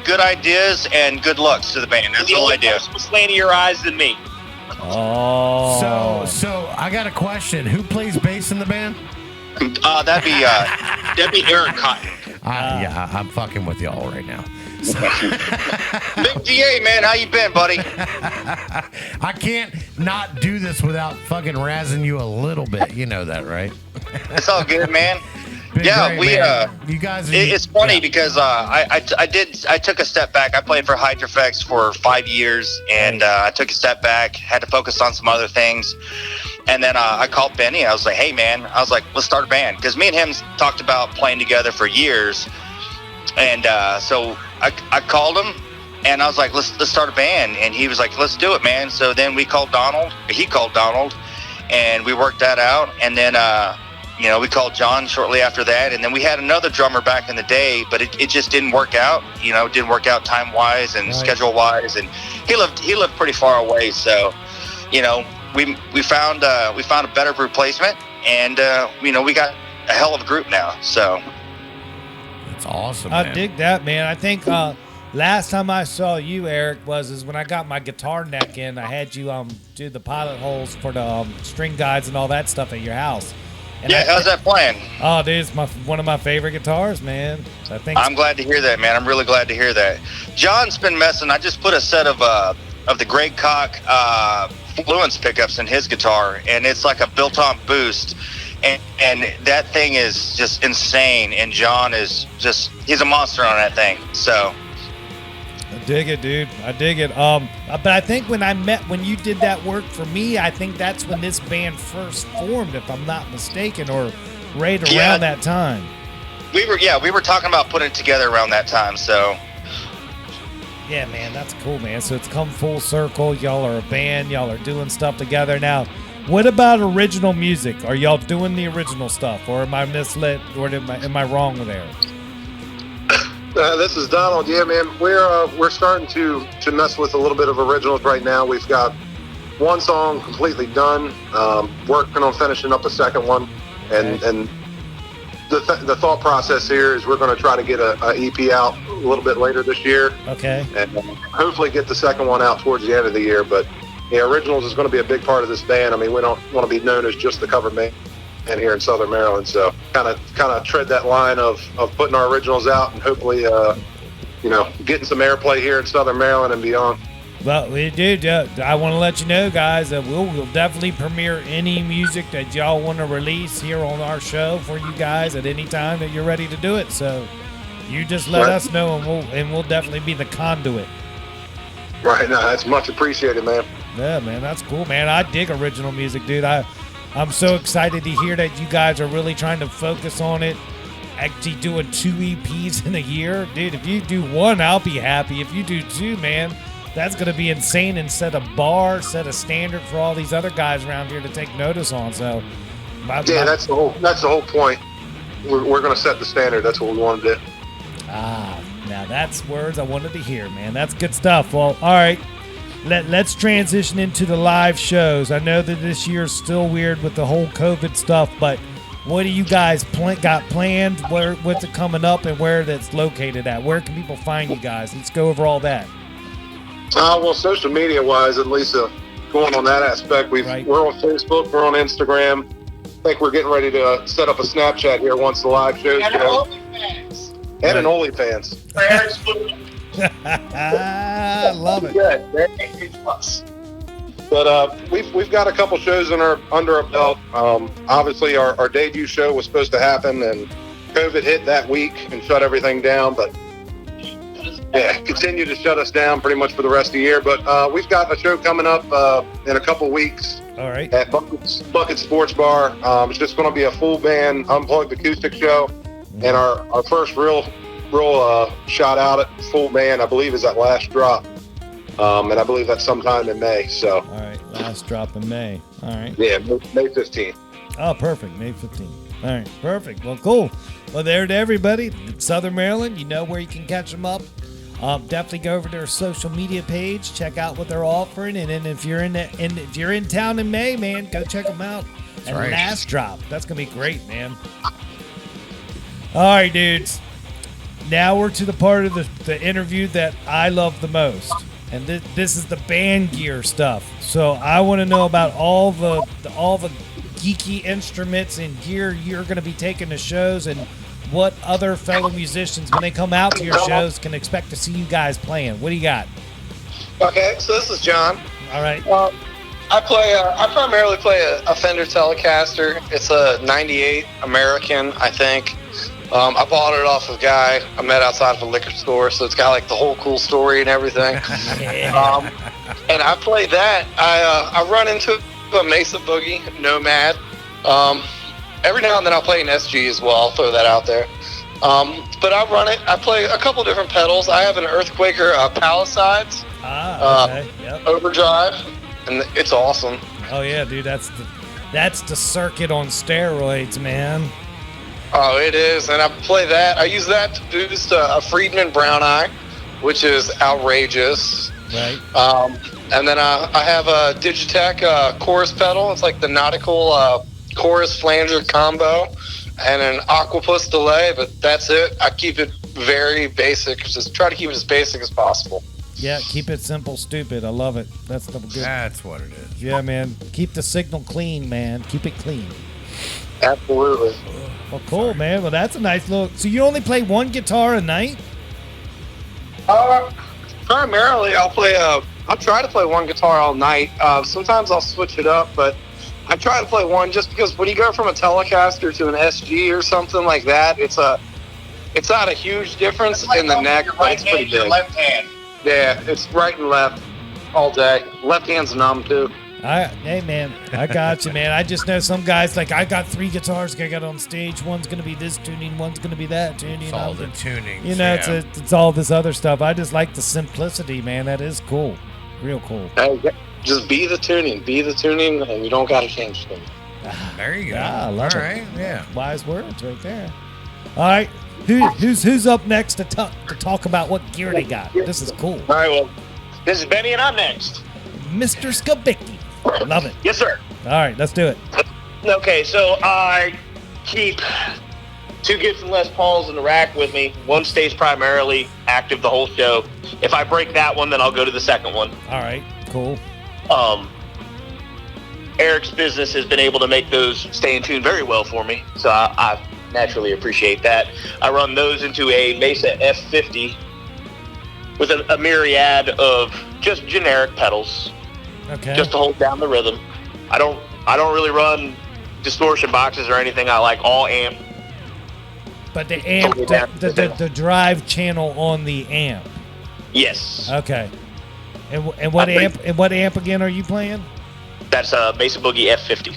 good ideas and good looks to the band. That's all I do. Slantier eyes than me. Oh. So I got a question. Who plays bass in the band? That'd be Eric Cotton. Yeah, I'm fucking with y'all right now. Big DA, man, how you been, buddy? I can't not do this without fucking razzing you a little bit. You know that, right? It's all good, man. Been Yeah, great, man. You guys. Are, It's funny yeah. because I took a step back. I played for Hydrofex for 5 years, and I took a step back, had to focus on some other things. And then I called Benny. I was like, hey, man, let's start a band. Because me and him talked about playing together for years. And so I called him, and I was like, let's start a band. And he was like, let's do it, man. So then he called Donald, and we worked that out. And then, we called John shortly after that. And then we had another drummer back in the day, but it just didn't work out. It didn't work out time-wise and schedule-wise. And he lived pretty far away. So, we found a better replacement, and, we got a hell of a group now. So. That's awesome, I man. dig that, man. I think last time I saw you, Eric, is when I got my guitar neck in. I had you do the pilot holes for the string guides and all that stuff at your house. And how's that playing? Oh, dude, it's one of my favorite guitars, man. So I'm glad to hear that, man. I'm really glad to hear that. John's been messing. I just put a set of the Greg Koch Fluence pickups in his guitar, and it's like a built-on boost. And that thing is just insane. And John is he's a monster on that thing. So. I dig it, dude. I dig it. But I think when you did that work for me, I think that's when this band first formed, if I'm not mistaken, or right around that time. We were talking about putting it together around that time. So. Yeah, man, that's cool, man. So it's come full circle. Y'all are a band. Y'all are doing stuff together now. What about original music? Are y'all doing the original stuff, or am I misled, or am I wrong there? This is Donald. Yeah, man, we're starting to mess with a little bit of originals right now. We've got one song completely done. Working on finishing up a second one, and the thought process here is we're going to try to get a EP out a little bit later this year. Okay. And hopefully get the second one out towards the end of the year. But originals is going to be a big part of this band. I mean, we don't want to be known as just the cover band here in Southern Maryland. So kind of tread that line of putting our originals out and hopefully, getting some airplay here in Southern Maryland and beyond. Well, we do. I want to let you know, guys, that we'll definitely premiere any music that y'all want to release here on our show for you guys at any time that you're ready to do it. So you just let us know, and we'll definitely be the conduit. Right. No, that's much appreciated, man. Yeah, man, that's cool, man. I dig original music, dude. I'm so excited to hear that you guys are really trying to focus on it. Actually doing 2 EPs in a year. Dude, if you do one, I'll be happy. If you do 2, man, that's going to be insane and set a standard for all these other guys around here to take notice on. So, that's the whole point. We're going to set the standard. That's what we want to do. Now that's words I wanted to hear, man. That's good stuff. Well, all right. Let's transition into the live shows. I know that this year's still weird with the whole COVID stuff, but what do you guys got planned? What's it coming up, and where that's located at? Where can people find you guys? Let's go over all that. Well, social media wise, at least going on that aspect, we're on Facebook, we're on Instagram. I think we're getting ready to set up a Snapchat here once the live shows go. And an OnlyFans. I love it. But we've got a couple shows under our belt. Obviously, our debut show was supposed to happen, and COVID hit that week and shut everything down. But continue to shut us down pretty much for the rest of the year. But we've got a show coming up in a couple weeks. All right. At Bucket Sports Bar. It's just going to be a full band unplugged acoustic show, and our first real shot out at full band, I believe, is that Last Drop. And I believe that's sometime in May. So. All right, Last Drop in May. All right. Yeah, May 15th. Oh, perfect. May 15th. All right, perfect. Well, cool. Well, there to everybody. Southern Maryland, you know where you can catch them up. Definitely go over to their social media page, check out what they're offering, and then if you're in town in May, man, go check them out. And Last Drop. That's gonna be great, man. All right, dudes. Now we're to the part of the interview that I love the most. And this is the band gear stuff. So I want to know about all the geeky instruments and gear you're going to be taking to shows, and what other fellow musicians, when they come out to your shows, can expect to see you guys playing. What do you got? Okay, so this is John. All right. I primarily play a Fender Telecaster. It's a '98 American, I think. I bought it off of a guy I met outside of a liquor store, so it's got like the whole cool story and everything. And I play that. I run into a Mesa Boogie Nomad. Every now and then I'll play an SG as well. I'll throw that out there. But I run it. I play a couple different pedals. I have an Earthquaker Palisades Yep. overdrive, and it's awesome. Oh yeah, dude, that's the circuit on steroids, man. Oh, it is, and I play that. I use that to boost a Friedman Brown Eye, which is outrageous. Right. And then I have a Digitech chorus pedal. It's like the nautical chorus flanger combo, and an Aquapus delay. But that's it. I keep it very basic. Just try to keep it as basic as possible. Yeah, keep it simple, stupid. I love it. That's the good. That's what it is. Yeah, man. Keep the signal clean, man. Keep it clean. Absolutely. Well, cool, man. Well, that's a nice little. So you only play one guitar a night? Primarily, I'll try to play one guitar all night. Sometimes I'll switch it up, but I try to play one just because when you go from a Telecaster to an SG or something like that, it's not a huge difference in the neck, but it's pretty big. Left hand. Yeah, it's right and left all day. Left hand's numb too. Hey, man, I got you, man. I just know some guys, like, I got 3 guitars I got on stage. One's going to be this tuning, one's going to be that tuning. It's all the tuning. You know, it's all this other stuff. I just like the simplicity, man. That is cool. Real cool. Hey, just be the tuning, and you don't got to change things. There you go. I love all it. right, yeah. Wise words right there. All right, who's up next to talk about what gear they got? This is cool. All right, well, this is Benny, and I'm next. Mr. Skabicki. Love it. Yes, sir. All right, let's do it. Okay, so I keep 2 Gibson Les Pauls in the rack with me. One stays primarily active the whole show. If I break that one, then I'll go to the second one. All right, cool. Eric's business has been able to make those stay in tune very well for me, so I naturally appreciate that. I run those into a Mesa F50 with a myriad of just generic pedals. Okay. Just to hold down the rhythm. I don't really run distortion boxes or anything. I like all amp. But the amp, the drive channel on the amp. Yes. Okay. And what amp? And what amp again are you playing? That's a Mesa Boogie F50.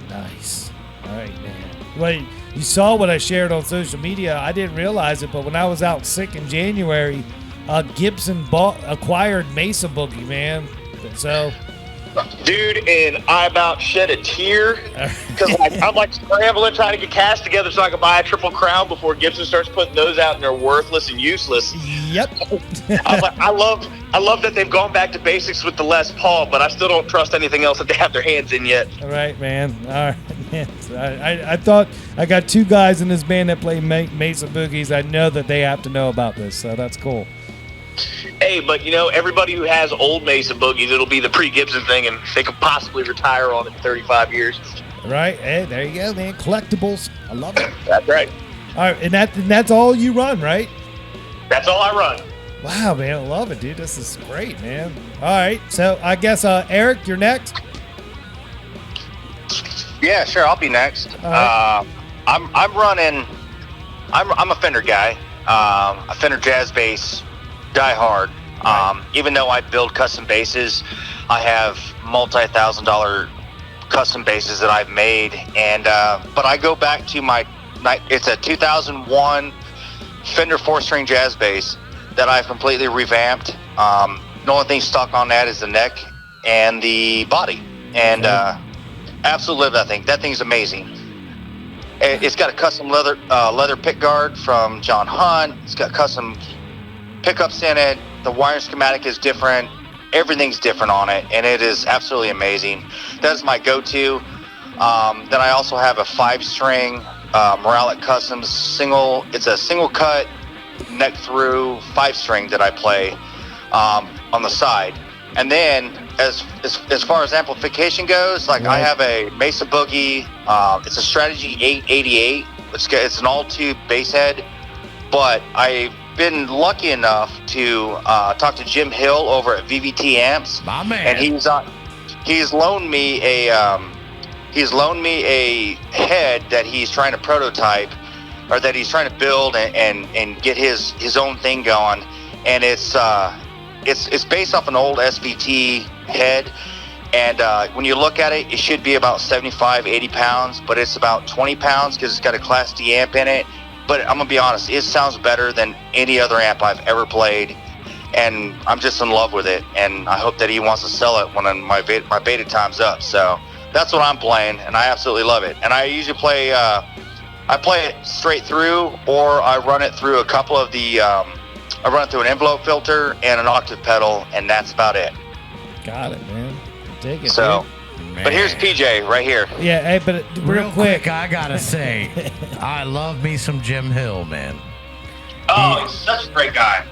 Nice. All right, man. Well, you saw what I shared on social media. I didn't realize it, but when I was out sick in January, Gibson acquired Mesa Boogie, man. So. Dude, and I about shed a tear because I'm scrambling trying to get cast together so I can buy a Triple Crown before Gibson starts putting those out and they're worthless and useless. Yep. I love that they've gone back to basics with the Les Paul, but I still don't trust anything else that they have their hands in yet. All right, man. All right, man. So I thought I got 2 guys in this band that play Mesa Boogies. I know that they have to know about this, so that's cool. Hey, but everybody who has old Mesa Boogies, it'll be the pre-Gibson thing, and they could possibly retire on it in 35 years. Right? Hey, there you go, man. Collectibles. I love it. That's right. All right, and that's all you run, right? That's all I run. Wow, man. I love it, dude. This is great, man. All right, so I guess, Eric, you're next? Yeah, sure. I'll be next. Right. I'm a Fender guy. A Fender jazz bass. Die hard. Even though I build custom basses, I have multi-$1,000 custom basses that I've made, and but I go back to it's a 2001 Fender 4-string jazz bass that I've completely revamped. The only thing stuck on that is the neck and the body, and absolutely love that thing. That thing's amazing. It's got a custom leather pick guard from John Hunt. It's got custom pickups in it. The wiring schematic is different. Everything's different on it, and it is absolutely amazing. That is my go-to. Then I also have a 5-string Moralic Customs single. It's a single cut neck through 5-string that I play on the side. And then as far as amplification goes, like I have a Mesa Boogie. It's a Strategy 888. It's an all-tube bass head, but I've been lucky enough to talk to Jim Hill over at VVT Amps. My man. And he's loaned me a head that he's trying to prototype, or that he's trying to build and get his own thing going. And it's based off an old SVT head, and when you look at it, it should be about 75-80 pounds, but it's about 20 pounds because it's got a Class D amp in it, but I'm gonna be honest, it sounds better than any other amp I've ever played, and I'm just in love with it. And I hope that he wants to sell it when my beta time's up. So that's what I'm playing, and I absolutely love it. And I usually play I play it straight through, or I run it through a couple of the I run it through an envelope filter and an octave pedal, and that's about it. Got it, man. Take it. So, dude. but here's PJ right here. Yeah, hey, but real quick, I gotta say, I love me some Jim Hill, man. Oh, he's such a great guy.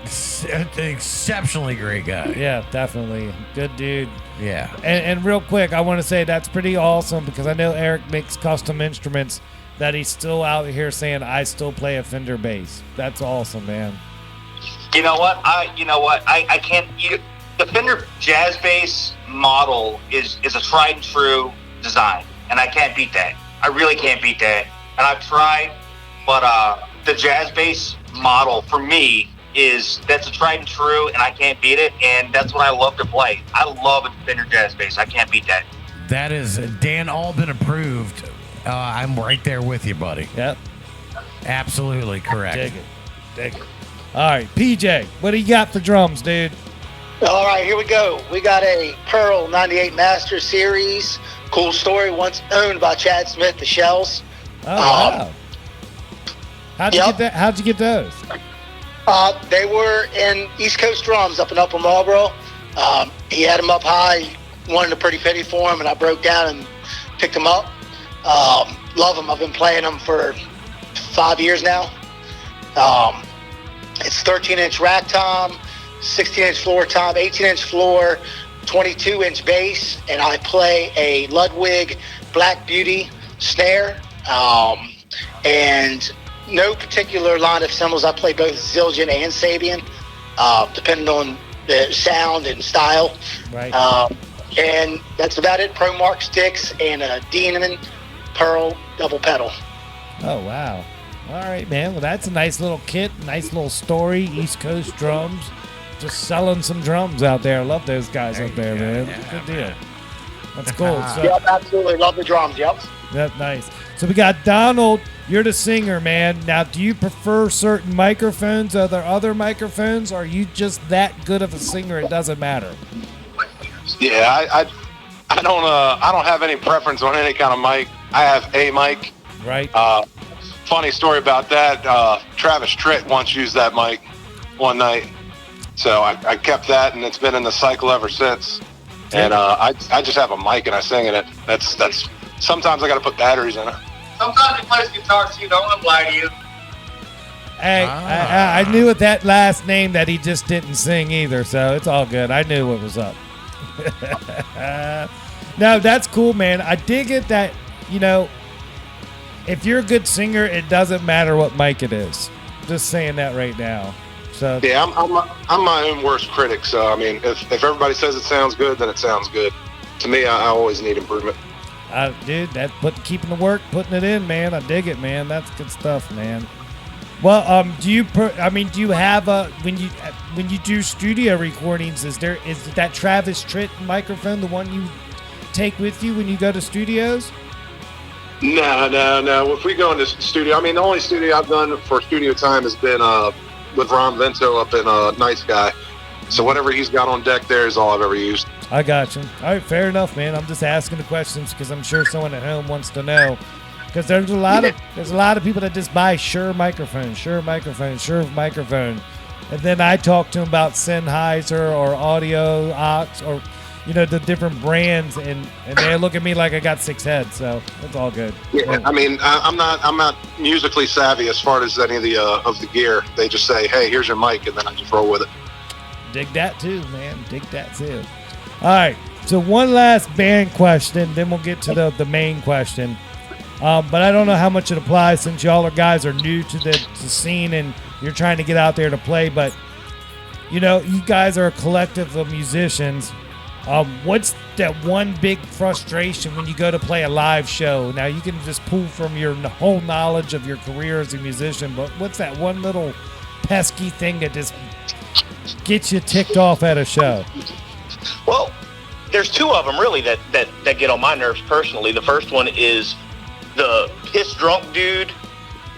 Exceptionally great guy. Yeah, definitely. Good dude. Yeah. And real quick, I want to say that's pretty awesome because I know Eric makes custom instruments that he's still out here saying, I still play a Fender bass. That's awesome, man. You know what? I can't. The Fender Jazz Bass model is a tried and true design, and I can't beat that. I really can't beat that. And I've tried, but the Jazz Bass model for me that's a tried and true, and I can't beat it. And that's what I love to play. I love a Fender Jazz Bass. I can't beat that. That is Dan Alban approved. I'm right there with you, buddy. Yep. Absolutely correct. Dig it. All right, PJ, what do you got for drums, dude? All right, here we go. We got a Pearl 98 Master Series. Cool story. Once owned by Chad Smith, the Shells. Oh, wow. How'd you get those? They were in East Coast Drums up in Upper Marlboro. He had them up high, wanted a pretty penny for them, and I broke down and picked them up. Love them. I've been playing them for 5 years now. It's 13-inch rack tom, 16-inch floor tom, 18-inch floor, 22-inch bass, and I play a Ludwig Black Beauty snare. And no particular line of cymbals. I play both Zildjian and Sabian, depending on the sound and style. Right. And that's about it. Pro Mark sticks and a Demon Pearl double pedal. Oh, wow. All right, man. Well, that's a nice little kit, nice little story. East Coast Drums. Just selling some drums out there. I love those guys up there, man. Good deal. That's cool. So, yep, absolutely. Love the drums, yep. That's nice. So we got Donald. You're the singer, man. Now, do you prefer certain microphones? Are there other microphones? Or are you just that good of a singer it doesn't matter? Yeah, I don't have any preference on any kind of mic. I have a mic. Right. Funny story about that. Travis Tritt once used that mic one night, so I kept that, and it's been in the cycle ever since. And I just have a mic and I sing in it. That's sometimes I got to put batteries in it. Sometimes he plays guitar too. Don't let him lie to you. Hey, I knew with that last name that he just didn't sing either, so it's all good. I knew what was up. No, that's cool, man. I dig it that, if you're a good singer, it doesn't matter what mic it is. Just saying that right now. So yeah, I'm my own worst critic. So I mean, if everybody says it sounds good, then it sounds good. To me, I always need improvement. Dude, keeping the work, putting it in, man. I dig it, man. That's good stuff, man. Well, do you have when you do studio recordings? Is that Travis Tritt microphone the one you take with you when you go to studios? No. If we go into studio, I mean, the only studio I've done for studio time has been with Ron Vento up in Night Sky. So whatever he's got on deck there is all I've ever used. I got you. All right, fair enough, man. I'm just asking the questions because I'm sure someone at home wants to know. Because there's a lot of people that just buy Shure microphone, and then I talk to them about Sennheiser or Audio Ox or the different brands, and they look at me like I got 6 heads. So that's all good. Yeah, I mean, I'm not musically savvy as far as any of the gear. They just say, hey, here's your mic, and then I just roll with it. Dig that too, man. Dig that too. All right. So one last band question, then we'll get to the main question. But I don't know how much it applies since y'all guys are new to the scene and you're trying to get out there to play. But, you guys are a collective of musicians. What's that one big frustration when you go to play a live show? Now, you can just pull from your whole knowledge of your career as a musician, but what's that one little pesky thing that just gets you ticked off at a show? Well, there's 2 of them really that get on my nerves personally. The first one is the piss drunk dude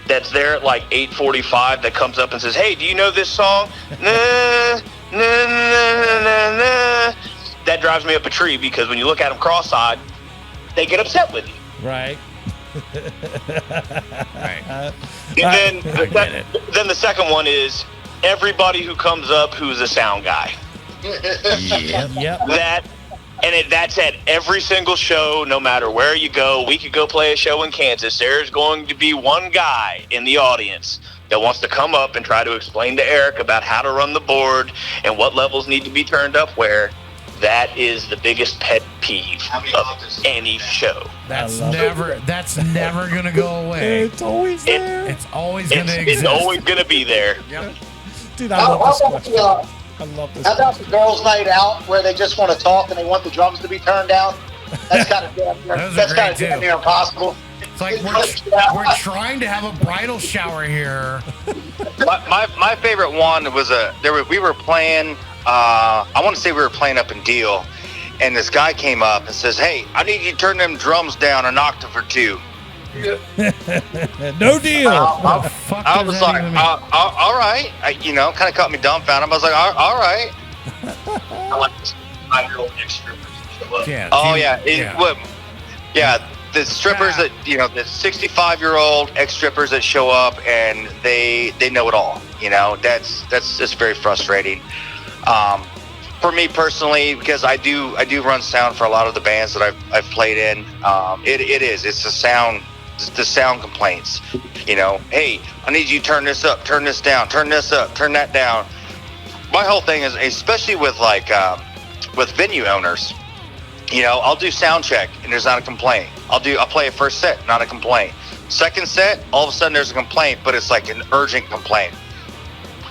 that's there at like 8:45 that comes up and says, "Hey, do you know this song?" Nah, nah, nah, nah, nah. That drives me up a tree because when you look at them cross-eyed, they get upset with you. Right. Right. And then the second one is everybody who comes up who's a sound guy. Yep. That's at every single show, no matter where you go. We could go play a show in Kansas. There's going to be one guy in the audience that wants to come up and try to explain to Eric about how to run the board and what levels need to be turned up where. That is the biggest pet peeve of any show. That's never gonna go away. It's always there. It's always gonna exist. It's always gonna be there. Yep. Dude, I love this question. I love this. How about the girls' night out where they just want to talk and they want the drums to be turned down? That's kind of damn near impossible. It's like we're trying to have a bridal shower here. My favorite one was we were playing. I want to say we were playing up in Deal, and this guy came up and says, "Hey, I need you to turn them drums down an octave or two." No deal. I was like, all right. Kind of caught me dumbfounded. I was like, all right. I like this 5-year-old ex-strippers. Yeah. The strippers that the 65-year-old ex-strippers that show up and they know it all. That's just very frustrating. For me personally, because I do run sound for a lot of the bands that I've played in. It's the sound complaints. Hey, I need you to turn this up, turn this down, turn this up, turn that down. My whole thing is, especially with with venue owners, I'll do sound check and there's not a complaint. I'll play a first set, not a complaint. Second set, all of a sudden there's a complaint, but it's like an urgent complaint.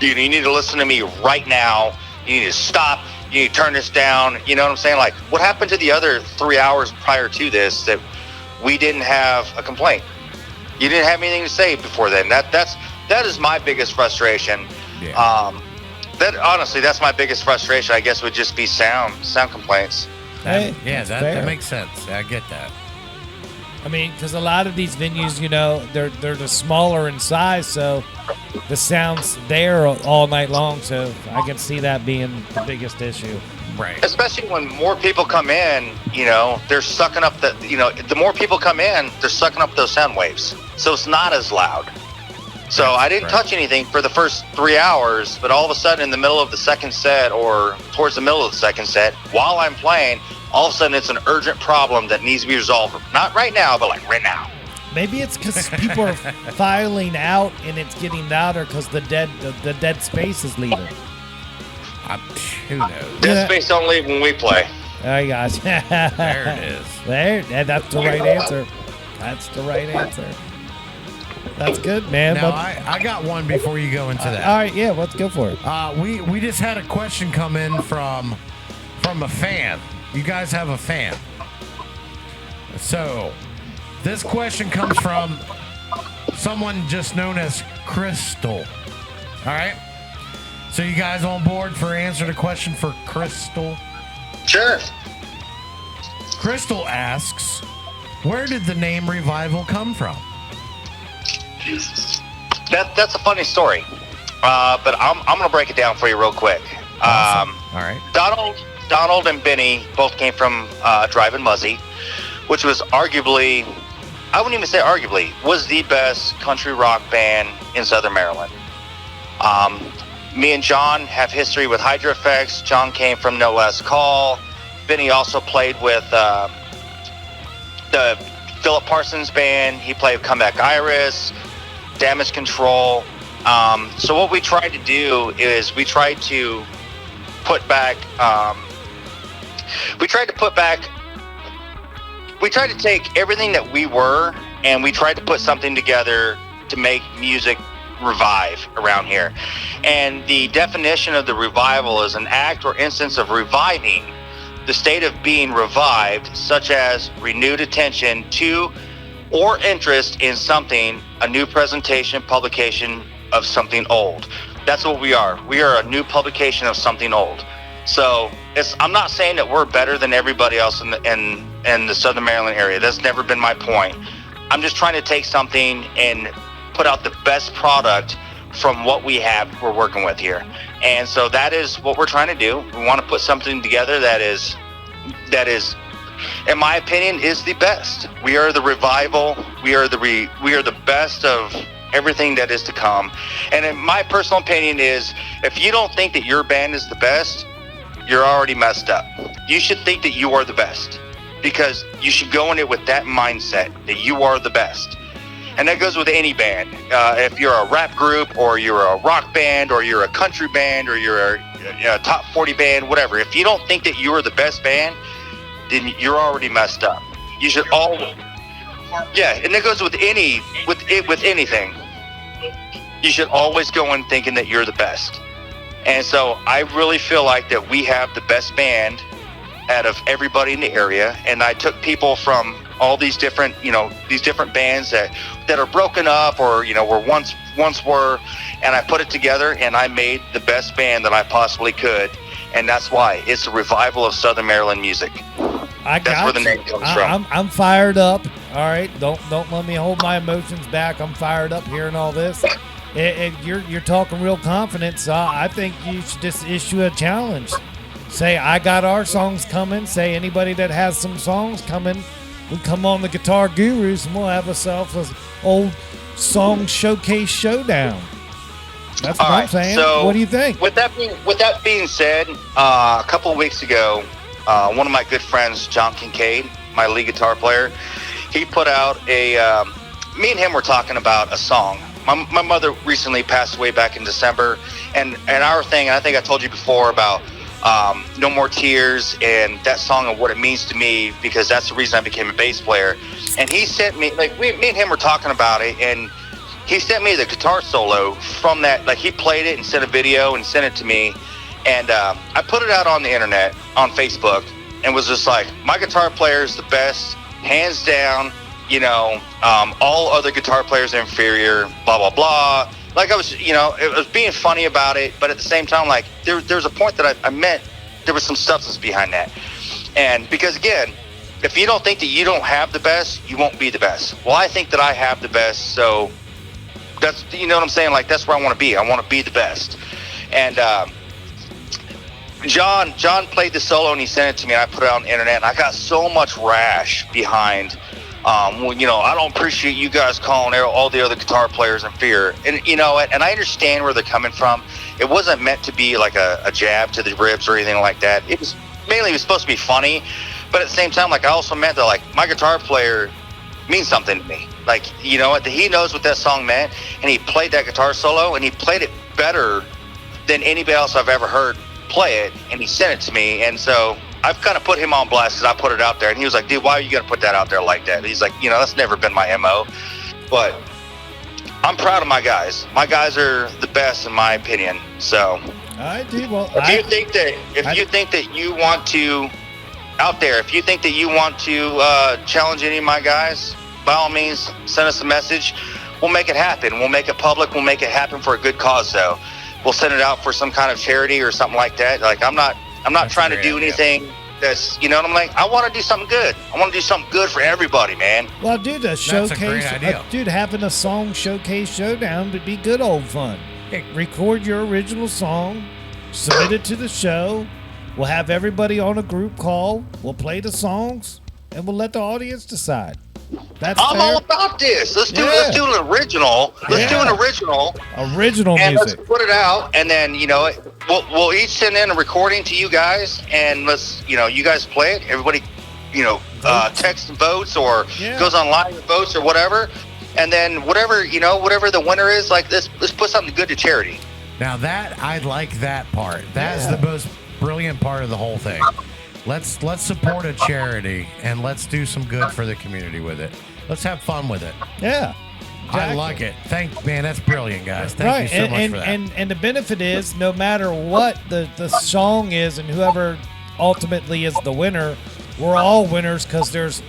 You need to listen to me right now. You need to stop. You need to turn this down. You know what I'm saying? Like, what happened to the other 3 hours prior to this that we didn't have a complaint? You didn't have anything to say before then. That is my biggest frustration. Yeah. That's my biggest frustration. I guess would just be sound complaints. That makes sense. I get that. I mean, because a lot of these venues, they're just smaller in size, so the sound's there all night long. So I can see that being the biggest issue. Right. Especially when more people come in, they're sucking up the more people come in, they're sucking up those sound waves. So it's not as loud. So I didn't touch anything for the first 3 hours, but all of a sudden in the middle of the second set or towards the middle of the second set, while I'm playing, all of a sudden it's an urgent problem that needs to be resolved. Not right now, but like right now. Maybe it's because people are filing out and it's getting louder because the dead space is leaving. Who knows? Dead space don't leave when we play. There you guys. There it is. That's the right answer. That's the right answer. That's good, man. Now, I got one before you go into that. All right, yeah, let's go for it. We just had a question come in from a fan. You guys have a fan. So, this question comes from someone just known as Crystal. All right? So, you guys on board for answer the question for Crystal? Sure. Crystal asks, where did the name Revival come from? That's a funny story, but I'm gonna break it down for you real quick. Awesome. All right. Donald and Benny both came from Drive-In Muzzy, which was arguably, I wouldn't even say arguably, was the best country rock band in Southern Maryland. Me and John have history with Hydra Effects. John came from No Last Call. Benny also played with the Philip Parsons band. He played Comeback Iris, Damage Control. So what we tried to do is we tried to take everything that we were and we tried to put something together to make music revive around here. And the definition of the revival is an act or instance of reviving the state of being revived, such as renewed attention to or interest in something, a new presentation, publication of something old. That's what we are. We are a new publication of something old. So I'm not saying that we're better than everybody else in the Southern Maryland area. That's never been my point. I'm just trying to take something and put out the best product from what we have we're working with here. And so that is what we're trying to do. We want to put something together that is, in my opinion, is the best. We are the revival. We are the best of everything that is to come. And in my personal opinion is, if you don't think that your band is the best, you're already messed up. You should think that you are the best, because you should go in it with that mindset that you are the best. And that goes with any band. If you're a rap group, or you're a rock band, or you're a country band, or you're a top 40 band, whatever. If you don't think that you are the best band, then you're already messed up. You should all, yeah, and that goes with anything. You should always go in thinking that you're the best. And so I really feel like that we have the best band out of everybody in the area. And I took people from all these different, these different bands that are broken up, or, were once were, and I put it together and I made the best band that I possibly could. And that's why it's a revival of Southern Maryland music. That's where the name comes from. I'm fired up. All right, don't let me hold my emotions back. I'm fired up hearing all this. You're talking real confidence. I think you should just issue a challenge. Say, I got our songs coming. Say, anybody that has some songs coming, we come on the Guitar Gurus and we'll have ourselves an old song showcase showdown. That's what I'm saying. So, what do you think? With that being said, a couple of weeks ago, one of my good friends, John Kincaid, my lead guitar player, he put out me and him were talking about a song. My mother recently passed away back in December, and our thing, and I think I told you before about No More Tears and that song and what it means to me, because that's the reason I became a bass player. And he sent me, me and him were talking about it, and he sent me the guitar solo from that. Like, he played it and sent a video and sent it to me, and I put it out on the internet, on Facebook, and was just like, my guitar player is the best, hands down. All other guitar players are inferior, blah, blah, blah. Like, I was, it was being funny about it, but at the same time, like, there's a point that I meant there was some substance behind that. And because, again, if you don't think that you don't have the best, you won't be the best. Well, I think that I have the best, so that's, you know what I'm saying? Like, that's where I want to be. I want to be the best. And John played the solo, and he sent it to me, and I put it on the internet, and I got so much rash behind I don't appreciate you guys calling all the other guitar players inferior. And, and I understand where they're coming from. It wasn't meant to be like a jab to the ribs or anything like that. It was supposed to be funny. But at the same time, like, I also meant that, like, my guitar player means something to me. Like, he knows what that song meant. And he played that guitar solo, and he played it better than anybody else I've ever heard play it. And he sent it to me. And so I've kind of put him on blast because I put it out there, and he was like, dude, why are you going to put that out there like that? And he's like, that's never been my MO. But I'm proud of my guys. My guys are the best in my opinion. So I do. Well, if you think that you want to out there, if you think that you want to challenge any of my guys, by all means, send us a message. We'll make it happen. We'll make it public. We'll make it happen for a good cause, though. We'll send it out for some kind of charity or something like that. Like, I'm not trying to do anything that's, what I'm like. I want to do something good. I want to do something good for everybody, man. Well, dude, having a song showcase showdown would be good old fun. Record your original song, submit it to the show. We'll have everybody on a group call. We'll play the songs, and we'll let the audience decide. I'm all about this. Let's do an original. Let's do an original. Original and music. Let's put it out, and then we'll each send in a recording to you guys, and let's you guys play it. Everybody, text and votes, or goes online and votes, or whatever. And then whatever the winner is, like, let's put something good to charity. Now that I like that part. That's the most brilliant part of the whole thing. Let's support a charity, and let's do some good for the community with it. Let's have fun with it. Yeah. Exactly. I like it. Man, that's brilliant, guys. Thank you so much for that. And the benefit is, no matter what the song is and whoever ultimately is the winner, we're all winners because there's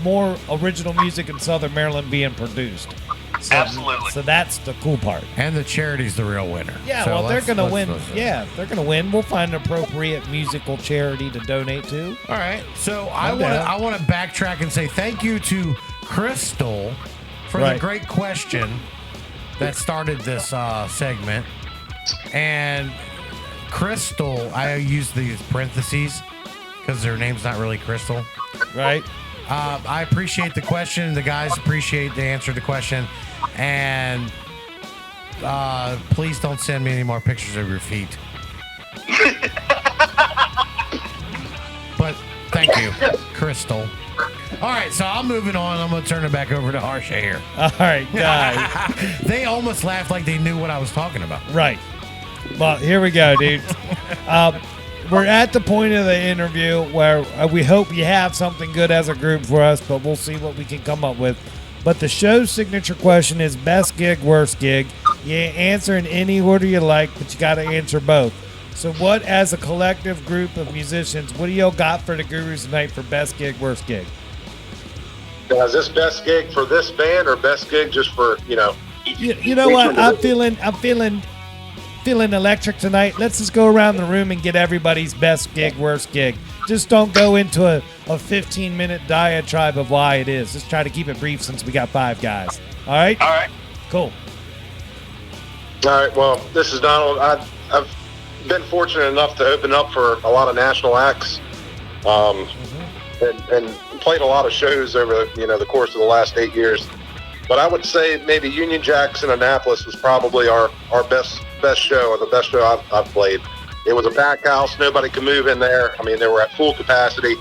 more original music in Southern Maryland being produced. So, absolutely. So that's the cool part. And the charity's the real winner. Yeah, so they're going to win. Yeah, they're going to win. We'll find an appropriate musical charity to donate to. All right. So I want to backtrack and say thank you to Crystal for the great question that started this segment. And Crystal, I use these parentheses because their name's not really Crystal. Right. I appreciate the question. The guys appreciate the answer to the question. And please don't send me any more pictures of your feet. But thank you, Crystal. All right, so I'm moving on. I'm going to turn it back over to Harsha here. All right, guys. They almost laughed like they knew what I was talking about. Right. Well, here we go, dude. We're at the point of the interview where we hope you have something good as a group for us, but we'll see what we can come up with. But the show's signature question is best gig, worst gig. You answer in any order you like, but you got to answer both. So what, as a collective group of musicians, what do y'all got for the Gurus tonight for best gig, worst gig? Is this best gig for this band or best gig just for, You know what? I'm feeling electric tonight. Let's just go around the room and get everybody's best gig, worst gig. Just don't go into a 15-minute diatribe of why it is. Just try to keep it brief since we got 5 guys. All right? All right. Cool. All right, well, this is Donald. I've been fortunate enough to open up for a lot of national acts and played a lot of shows over the course of the last 8 years. But I would say maybe Union Jacks in Annapolis was probably our best show, or the best show I've played. It was a packed house. Nobody could move in there. I mean, they were at full capacity.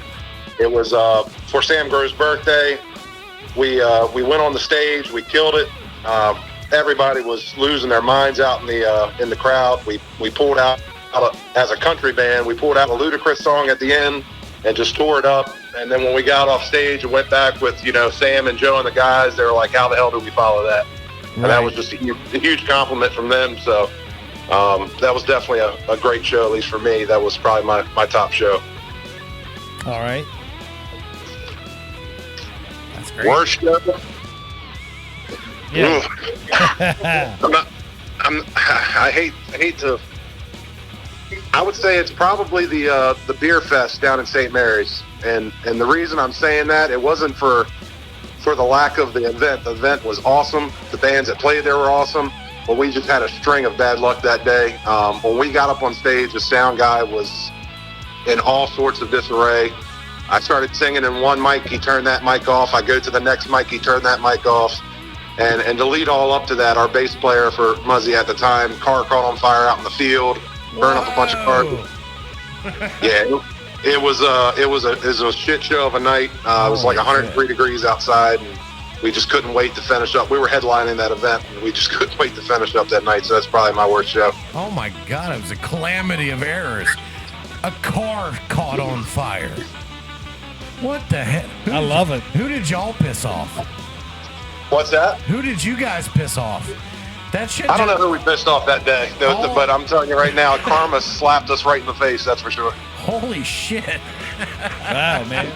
It was for Sam Grove's birthday. We went on the stage. We killed it. Everybody was losing their minds out in the crowd. We pulled out as a country band. We pulled out a Ludacris song at the end and just tore it up. And then when we got off stage and went back with Sam and Joe and the guys, they were like, "How the hell did we follow that?" Right. And that was just a huge compliment from them. So that was definitely a great show, at least for me. That was probably my top show. All right. That's great. Worst show? Yeah. I hate to. I would say it's probably the beer fest down in St. Mary's, and the reason I'm saying that, it wasn't for the lack of the event. The event was awesome. The bands that played there were awesome, but we just had a string of bad luck that day. When we got up on stage, the sound guy was in all sorts of disarray. I started singing in one mic, he turned that mic off. I go to the next mic, he turned that mic off. And to lead all up to that, our bass player for Muzzy at the time, car caught on fire out in the field, burned up a bunch of cars. Yeah, it was a shit show of a night. It was like 103 degrees outside, and we just couldn't wait to finish up. We were headlining that event, and we just couldn't wait to finish up that night. So that's probably my worst show. Oh my God, it was a calamity of errors. A car caught on fire. What the heck? I love it. Who did y'all piss off? What's that? Who did you guys piss off? That shit. I don't know who we pissed off that day, but I'm telling you right now, karma slapped us right in the face. That's for sure. Holy shit! Wow, man.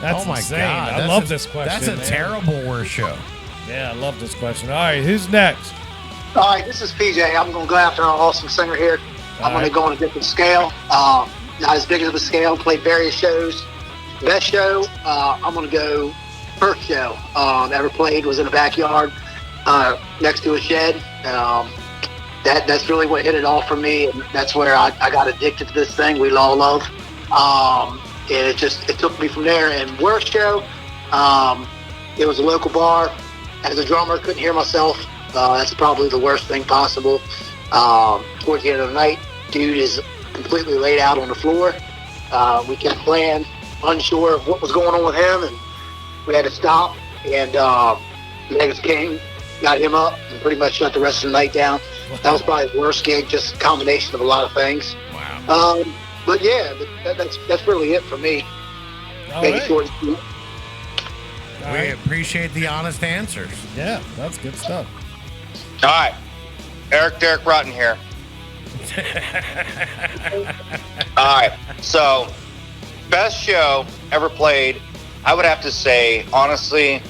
That's oh my insane. God! I love this question. That's a terrible worst show. Yeah, I love this question. All right, who's next? All right, this is PJ. I'm going to go after our awesome singer here. I'm going to go on a different scale. Not as big of a scale. Played various shows. Best show, I'm going to go first show ever played was in a backyard next to a shed. That's really what hit it all for me, and that's where I got addicted to this thing we all love. And it took me from there. And worst show, it was a local bar. As a drummer, couldn't hear myself. That's probably the worst thing possible. Towards the end of the night, dude is completely laid out on the floor. We kept playing, unsure of what was going on with him, and we had to stop. And Megas King got him up and pretty much shut the rest of the night down. That was probably the worst gig, just a combination of a lot of things. Wow. But yeah, that's really it for me. Maybe short and sweet. We appreciate the honest answers. Yeah, that's good stuff. All right. Derek Rutten here. All right. So, best show ever played, I would have to say, honestly,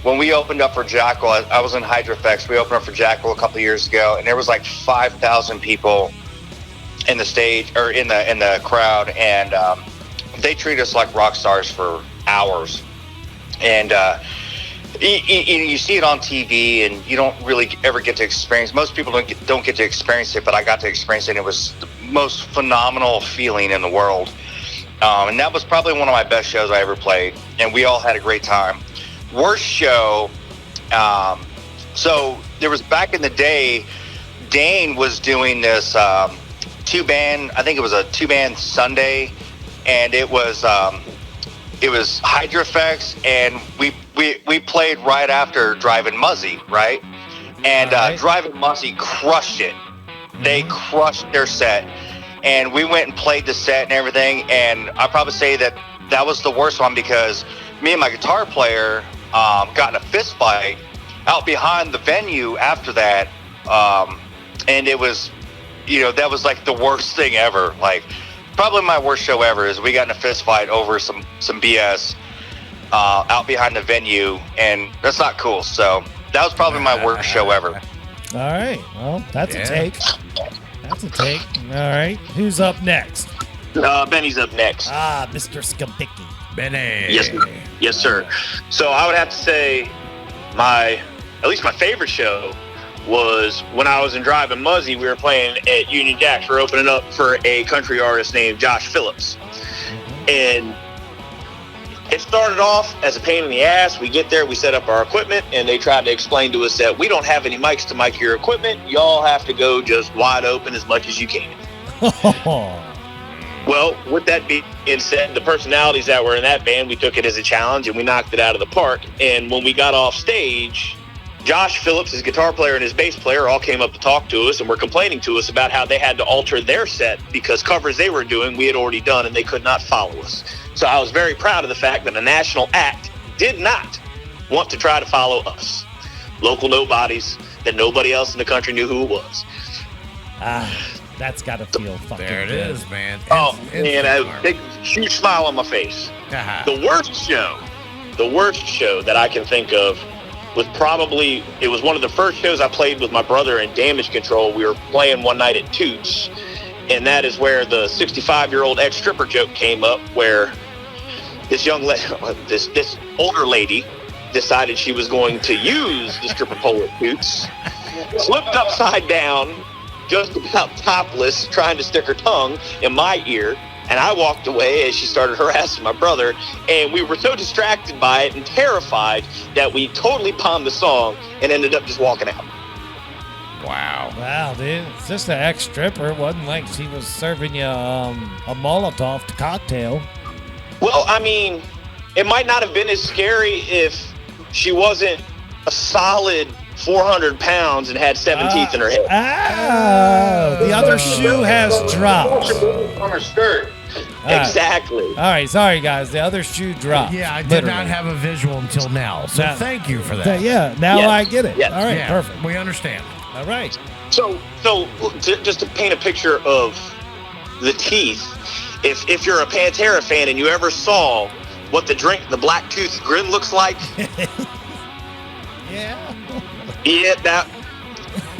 when we opened up for Jackal, I was in Hydrofex. We opened up for Jackal a couple of years ago, and there was like 5,000 people in the stage or in the crowd, and they treated us like rock stars for hours. And you see it on TV, and you don't really ever get to experience. Most people don't get to experience it, but I got to experience it. And it was the most phenomenal feeling in the world, and that was probably one of my best shows I ever played. And we all had a great time. Worst show. So there was back in the day, Dane was doing this two-band. I think it was a two-band Sunday, and it was Hydra Effects, and we played right after Driving Muzzy, right? And Driving Muzzy crushed it. They crushed their set, and we went and played the set and everything. And I'd probably say that was the worst one, because me and my guitar player got in a fist fight out behind the venue after that, and it was, that was like the worst thing ever. Like, probably my worst show ever is we got in a fist fight over some BS out behind the venue, and that's not cool. So that was probably my worst show ever. All right, well, that's a take. That's a take. All right, who's up next? Benny's up next. Mr. Skabicki. Benny. Yes, sir. So I would have to say at least my favorite show was when I was in Driving Muzzy. We were playing at Union Jacks. We're opening up for a country artist named Josh Phillips. And it started off as a pain in the ass. We get there, we set up our equipment, and they tried to explain to us that we don't have any mics to mic your equipment. Y'all have to go just wide open as much as you can. Well, with that being said, the personalities that were in that band, we took it as a challenge, and we knocked it out of the park. And when we got off stage, Josh Phillips, his guitar player, and his bass player all came up to talk to us and were complaining to us about how they had to alter their set because covers they were doing we had already done, and they could not follow us. So I was very proud of the fact that a national act did not want to try to follow us. Local nobodies that nobody else in the country knew who it was. That's got to feel fucking There it good. is, man. And a big, huge smile on my face. The worst show that I can think of was probably, it was one of the first shows I played with my brother in Damage Control. We were playing one night at Toots, and that is where the 65-year-old ex-stripper joke came up, where this this older lady decided she was going to use the stripper pole at Toots, slipped upside down, just about topless, trying to stick her tongue in my ear, and I walked away as she started harassing my brother, and we were so distracted by it and terrified that we totally bombed the song and ended up just walking out. Wow, dude. It's just an ex-stripper. It wasn't like she was serving you a Molotov cocktail. Well, I mean, it might not have been as scary if she wasn't a solid 400 pounds and had 7 teeth in her head. The other shoe has dropped. On her skirt. Exactly. All right, sorry guys. The other shoe dropped. Yeah, I did literally. not have a visual until now. So thank you for that. Now Yes. I get it. Yes. All right, Yeah, perfect. We understand. All right. So just to paint a picture of the teeth, if you're a Pantera fan and you ever saw what the black tooth grin looks like, yeah, that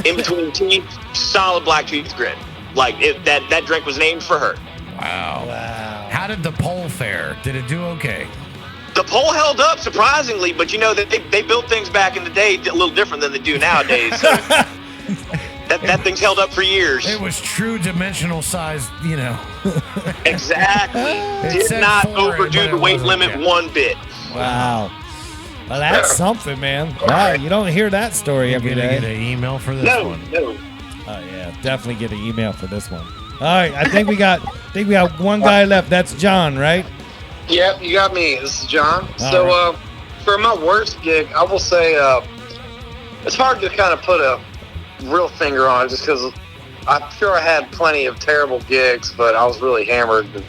in between teeth, solid black tooth grin. Like that drink was named for her. Wow. How did the pole fare? Did it do okay? The pole held up surprisingly, but they built things back in the day a little different than they do nowadays. So that thing's held up for years. It was true dimensional size, Exactly. It said Did not 4, overdo but the it weight wasn't, limit yeah. one bit. Wow. Well, that's something, man. Wow, you don't hear that story every You're day. gonna get an email for this No. one. No. Oh yeah, definitely get an email for this one. All right, I think we got one guy left. That's John, right? Yep, you got me. This is John. All So, for my worst gig, I will say it's hard to kind of put a real finger on it just because I'm sure I had plenty of terrible gigs, but I was really hammered. And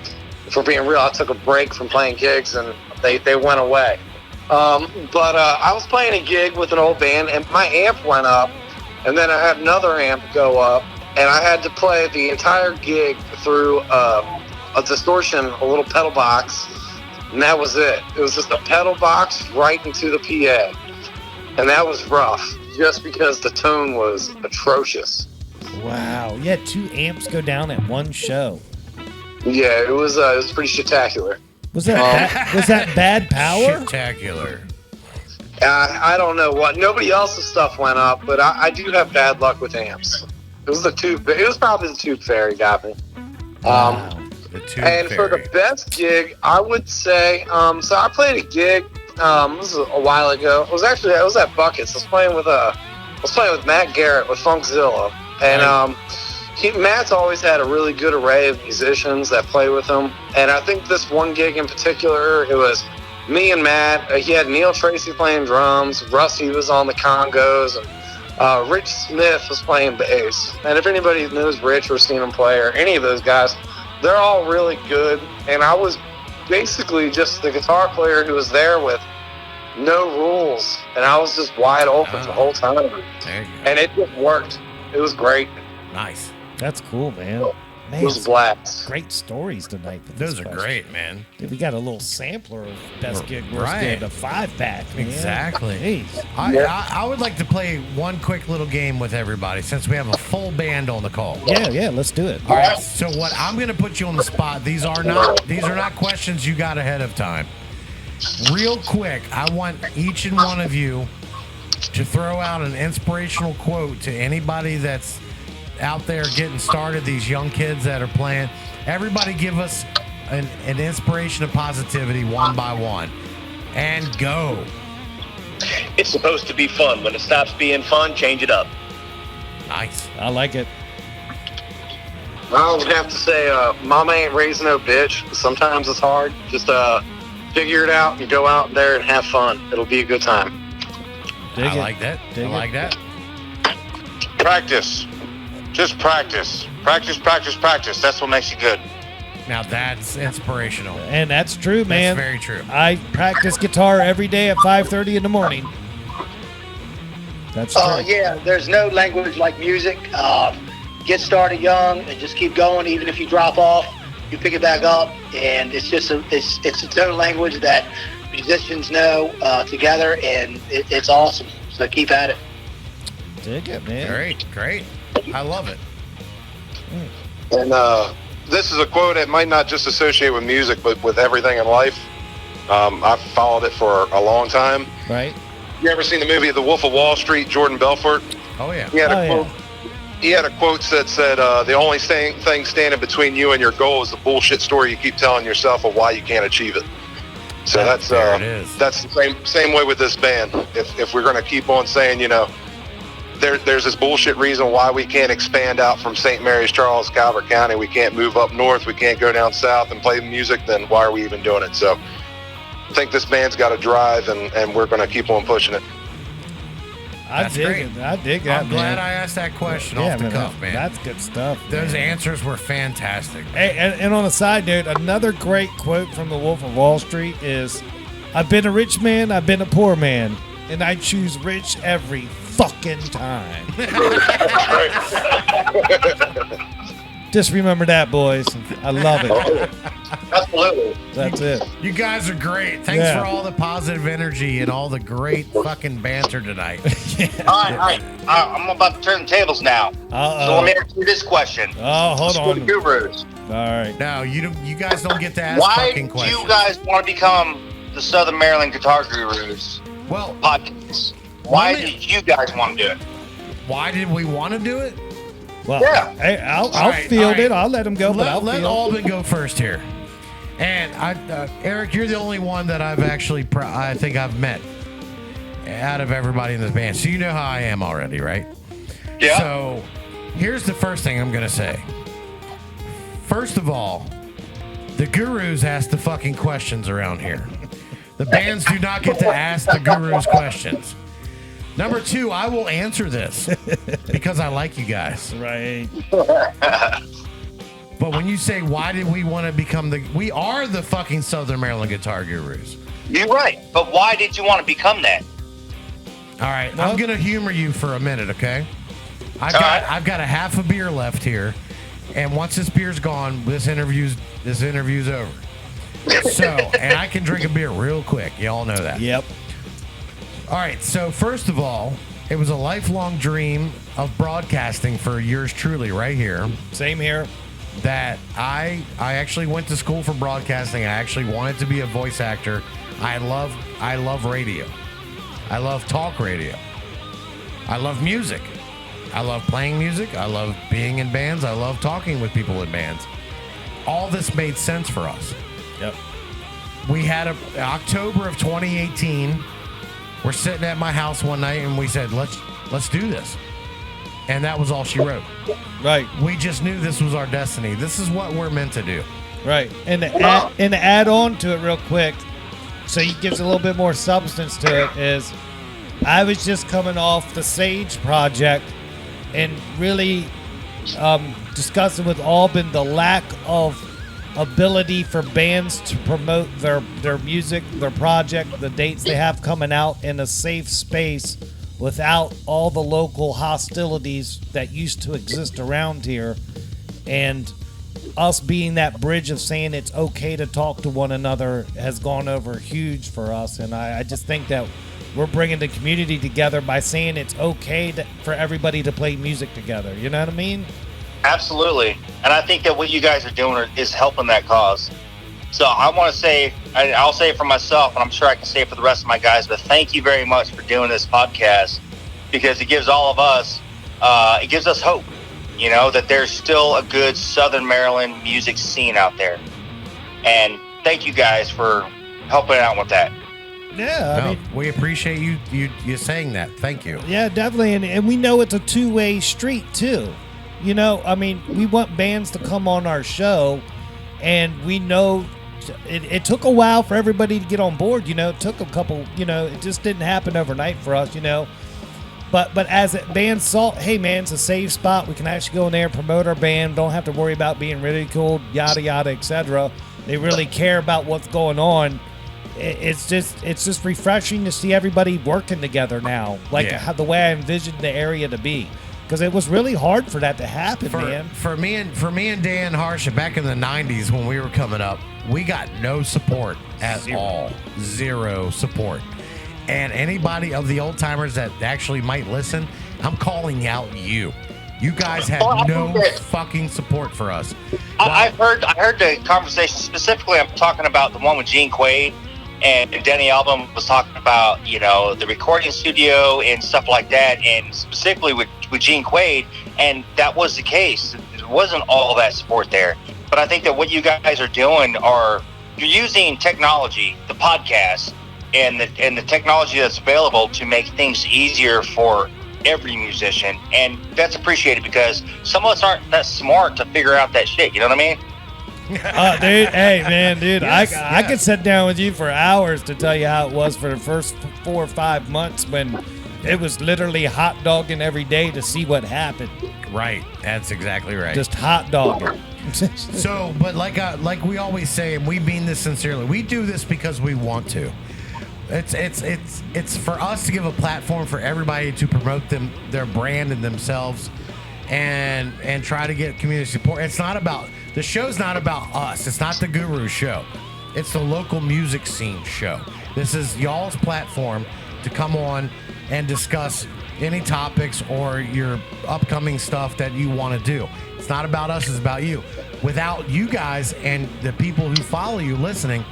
for being real, I took a break from playing gigs and they went away. But I was playing a gig with an old band and my amp went up, and then I had another amp go up, and I had to play the entire gig through a distortion, a little pedal box, and that was it. It was just a pedal box right into the PA, and that was rough just because the tone was atrocious. Wow. Yeah, 2 amps go down at one show. Yeah, it was pretty spectacular. Was that bad power? Spectacular. I don't know what. Nobody else's stuff went up, but I do have bad luck with amps. It was probably the Tube Fairy got me. The Tube And Fairy. for the best gig, I would say, so I played a gig. This was a while ago. It was at Buckets. I was playing with Matt Garrett with Funkzilla, and Matt's always had a really good array of musicians that play with him. And I think this one gig in particular, it was me and Matt. He had Neil Tracy playing drums, Rusty was on the congos, and Rich Smith was playing bass. And if anybody knows Rich or seen him play, or any of those guys, they're all really good. And I was basically just the guitar player who was there with no rules, and I was just wide open the whole time. And it just worked. It was great. Nice. That's cool, man. It was a blast. Great stories tonight. For Those this are question. great, man. Dude, we got a little sampler of best gig, worst Right. gig, a 5-pack. Man. Exactly. Jeez. I would like to play one quick little game with everybody since we have a full band on the call. Yeah, let's do it. All right. So what I'm going to put you on the spot. These are not questions you got ahead of time. Real quick, I want each and one of you to throw out an inspirational quote to anybody that's out there getting started, these young kids that are playing. Everybody give us an inspiration of positivity one by one. And go. It's supposed to be fun. When it stops being fun, change it up. Nice. I like it. I would have to say, Mama ain't raising no bitch. Sometimes it's hard. Just figure it out and go out there and have fun. It'll be a good time. I like that. I like that. Practice. Just practice. Practice, practice, practice. That's what makes you good. Now that's inspirational. And that's true, man. That's very true. I practice guitar every day at 5:30 in the morning. That's true. Yeah, there's no language like music. Get started young and just keep going. Even if you drop off, you pick it back up, and it's just it's its own language that musicians know together, and it's awesome. So keep at it. Dig it, man. Great. I love it. And this is a quote that might not just associate with music, but with everything in life. I've followed it for a long time. Right. You ever seen the movie The Wolf of Wall Street, Jordan Belfort? Oh, yeah. He had a quote that said, the only thing standing between you and your goal is the bullshit story you keep telling yourself of why you can't achieve it. So that's the same way with this band. If we're going to keep on saying, there's this bullshit reason why we can't expand out from St. Mary's, Charles, Calvert County. We can't move up north. We can't go down south and play music. Then why are we even doing it? So I think this band's got a drive, and we're going to keep on pushing it. I dig that, I'm glad I asked that question off the cuff, man. That's good stuff. Those answers were fantastic. Hey, and on a side note, another great quote from The Wolf of Wall Street is, "I've been a rich man, I've been a poor man, and I choose rich every fucking time." Just remember that, boys. I love it. Absolutely. That's it. You guys are great. Thanks for all the positive energy and all the great fucking banter tonight. All right. I'm about to turn the tables now. So let me ask you this question. Oh, hold on. The Gurus. All right. No, you guys don't get to ask Why fucking do questions. you guys want to become the Southern Maryland Guitar Gurus podcast? Why did you guys want to do it? Why did we want to do it? Well, yeah. Hey, I'll field it. I'll let him go. Let Alban go first here. And Eric, you're the only one that I've actually, I think I've met out of everybody in this band. So you know how I am already, right? Yeah. So here's the first thing I'm going to say. First of all, the Gurus ask the fucking questions around here. The bands do not get to ask the Gurus questions. Number two, I will answer this because I like you guys. Right. But when you say, why did we want to become we are the fucking Southern Maryland Guitar Gurus. You're right. But why did you want to become that? All right. I'm going to humor you for a minute, okay? I've got a half a beer left here. And once this beer's gone, this interview's over. So, and I can drink a beer real quick. Y'all know that. Yep. All right, so first of all, it was a lifelong dream of broadcasting for yours truly right here. Same here. That I actually went to school for broadcasting. I actually wanted to be a voice actor. I love radio. I love talk radio. I love music. I love playing music. I love being in bands. I love talking with people in bands. All this made sense for us. Yep. We had October of 2018. We're sitting at my house one night and we said, let's do this. And that was all she wrote. Right. We just knew this was our destiny. This is what we're meant to do. Right. And to add on to it real quick, so he gives a little bit more substance to it, is I was just coming off the Sage project and really discussing with Alban the lack of ability for bands to promote their music, their project, the dates they have coming out in a safe space without all the local hostilities that used to exist around here. And us being that bridge of saying it's okay to talk to one another has gone over huge for us. And I just think that we're bringing the community together by saying it's okay for everybody to play music together. You know what I mean? Absolutely. And I think that what you guys are doing is helping that cause. So I want to say, I'll say it for myself, and I'm sure I can say it for the rest of my guys, but thank you very much for doing this podcast, because it gives all of us, it gives us hope, you know, that there's still a good Southern Maryland music scene out there. And thank you guys for helping out with that. Yeah, I mean, we appreciate you saying that. Thank you. Yeah, definitely. And we know it's a two-way street, too. You know, I mean, we want bands to come on our show, and we know it took a while for everybody to get on board. You know, it took a couple, you know, it just didn't happen overnight for us, you know. But as bands saw, hey, man, it's a safe spot. We can actually go in there and promote our band. Don't have to worry about being ridiculed, yada, yada, etc. They really care about what's going on. It's just refreshing to see everybody working together now, like how the way I envisioned the area to be. Because it was really hard for that to happen, man. For me and Dan Harsha back in the 90s when we were coming up, we got no support at all. Zero support. And anybody of the old timers that actually might listen, I'm calling out you. You guys had no fucking support for us. I heard the conversation. Specifically, I'm talking about the one with Gene Quaid. And Denny Alban was talking about, you know, the recording studio and stuff like that, and specifically with Gene Quaid, and that was the case. There wasn't all that support there. But I think that what you guys are doing you're using technology, the podcast, and the technology that's available to make things easier for every musician, and that's appreciated because some of us aren't that smart to figure out that shit. You know what I mean? Dude, hey, man, dude, I could sit down with you for hours to tell you how it was for the first 4 or 5 months when it was literally hot dogging every day to see what happened. Right, that's exactly right. Just hot dogging. So, but like we always say, and we mean this sincerely, we do this because we want to. It's for us to give a platform for everybody to promote their brand and themselves, and try to get community support. It's not about. The show's not about us. It's not the Guru show. It's the local music scene show. This is y'all's platform to come on and discuss any topics or your upcoming stuff that you want to do. It's not about us. It's about you. Without you guys and the people who follow you listening,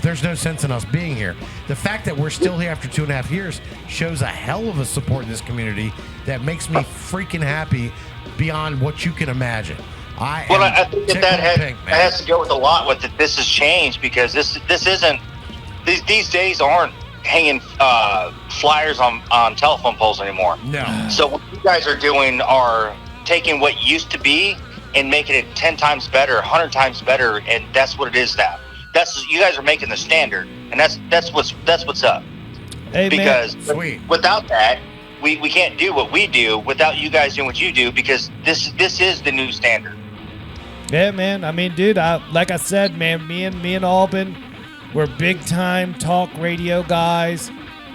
there's no sense in us being here. The fact that we're still here after 2.5 years shows a hell of a support in this community that makes me freaking happy beyond what you can imagine. I think that has to go with a lot with it. This has changed because this isn't these days aren't hanging flyers on telephone poles anymore. No. So what you guys are doing are taking what used to be and making it 10 times better, 100 times better, and that's what it is now. You guys are making the standard, and that's what's up. Hey, because Sweet. Without that, we can't do what we do without you guys doing what you do, because this is the new standard. Yeah, man. I mean, dude, like I said, man, me and Alban, we're big time talk radio guys.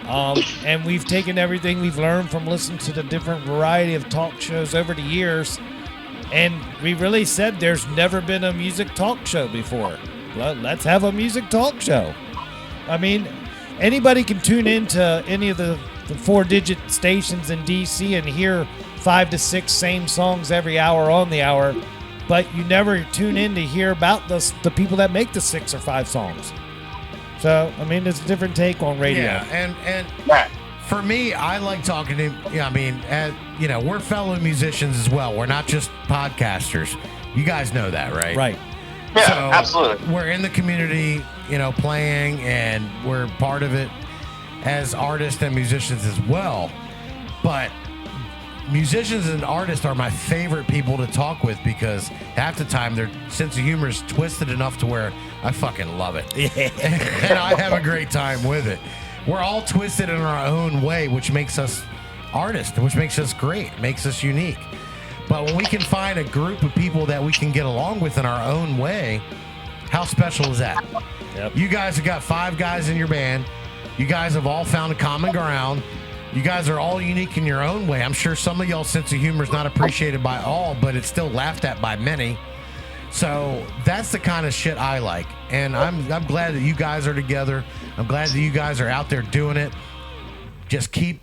And we've taken everything we've learned from listening to the different variety of talk shows over the years. And we really said there's never been a music talk show before. Let's have a music talk show. I mean, anybody can tune into any of the 4-digit stations in DC and hear 5 to 6 same songs every hour on the hour. But you never tune in to hear about the people that make the 6 or 5 songs. So, I mean, it's a different take on radio. Yeah, and For me, I like talking to, I mean, we're fellow musicians as well. We're not just podcasters. You guys know that, right? Right. Yeah, So absolutely. We're in the community, playing, and we're part of it as artists and musicians as well. But musicians and artists are my favorite people to talk with because half the time their sense of humor is twisted enough to where I fucking love it. And I have a great time with it. We're all twisted in our own way, which makes us artists, which makes us great, makes us unique. But when we can find a group of people that we can get along with in our own way, how special is that? Yep. You guys have got 5 guys in your band. You guys have all found a common ground. You guys are all unique in your own way. I'm sure some of y'all's sense of humor is not appreciated by all, but it's still laughed at by many. So that's the kind of shit I like. And I'm glad that you guys are together. I'm glad that you guys are out there doing it. Just keep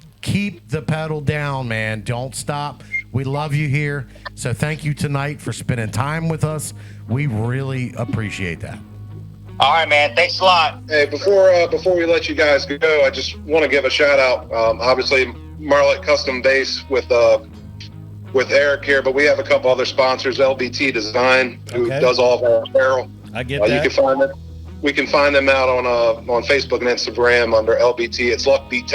the pedal down, man. Don't stop. We love you here. So thank you tonight for spending time with us. We really appreciate that. All right, man. Thanks a lot. Hey, before we let you guys go, I just want to give a shout out. Obviously, Marlet Custom Bass with Eric here, but we have a couple other sponsors. LBT Design, who does all of our apparel. I get that. You can find them. We can find them out on Facebook and Instagram under LBT. It's Luck Beats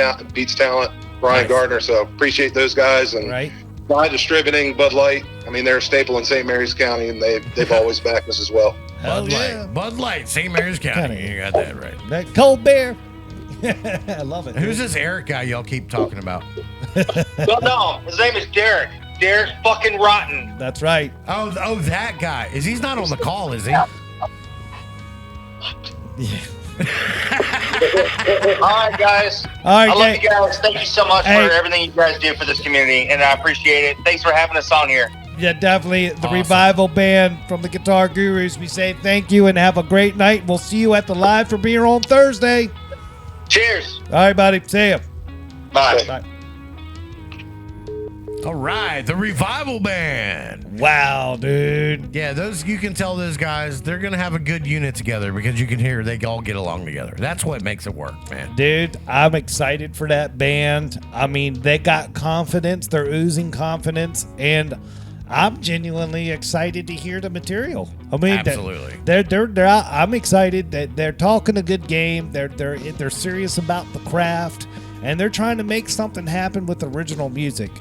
Talent, Brian Gardner. So appreciate those guys. And By Distributing, Bud Light. I mean, they're a staple in St. Mary's County, and they've always backed us as well. Bud Light, St. Mary's County. You got that right. That Cold Bear. I love it. Who's this Eric guy y'all keep talking about? No, his name is Derek. Derek's fucking rotten. That's right. Oh, that guy. He's not on the call, is he? All right, guys. All right, I love you guys. Thank you so much for everything you guys do for this community, and I appreciate it. Thanks for having us on here. Yeah, definitely. The Revival Band from the Guitar Gurus. We say thank you and have a great night. We'll see you at the Live for Beer on Thursday. Cheers. All right, buddy. See ya. Bye. Bye. All right, the Revival Band. Wow, dude. Yeah, you can tell those guys, they're going to have a good unit together because you can hear they all get along together. That's what makes it work, man. Dude, I'm excited for that band. I mean, they got confidence. They're oozing confidence. And I'm genuinely excited to hear the material. I mean, absolutely. They're I'm excited that they're talking a good game. They're serious about the craft. And they're trying to make something happen with original music.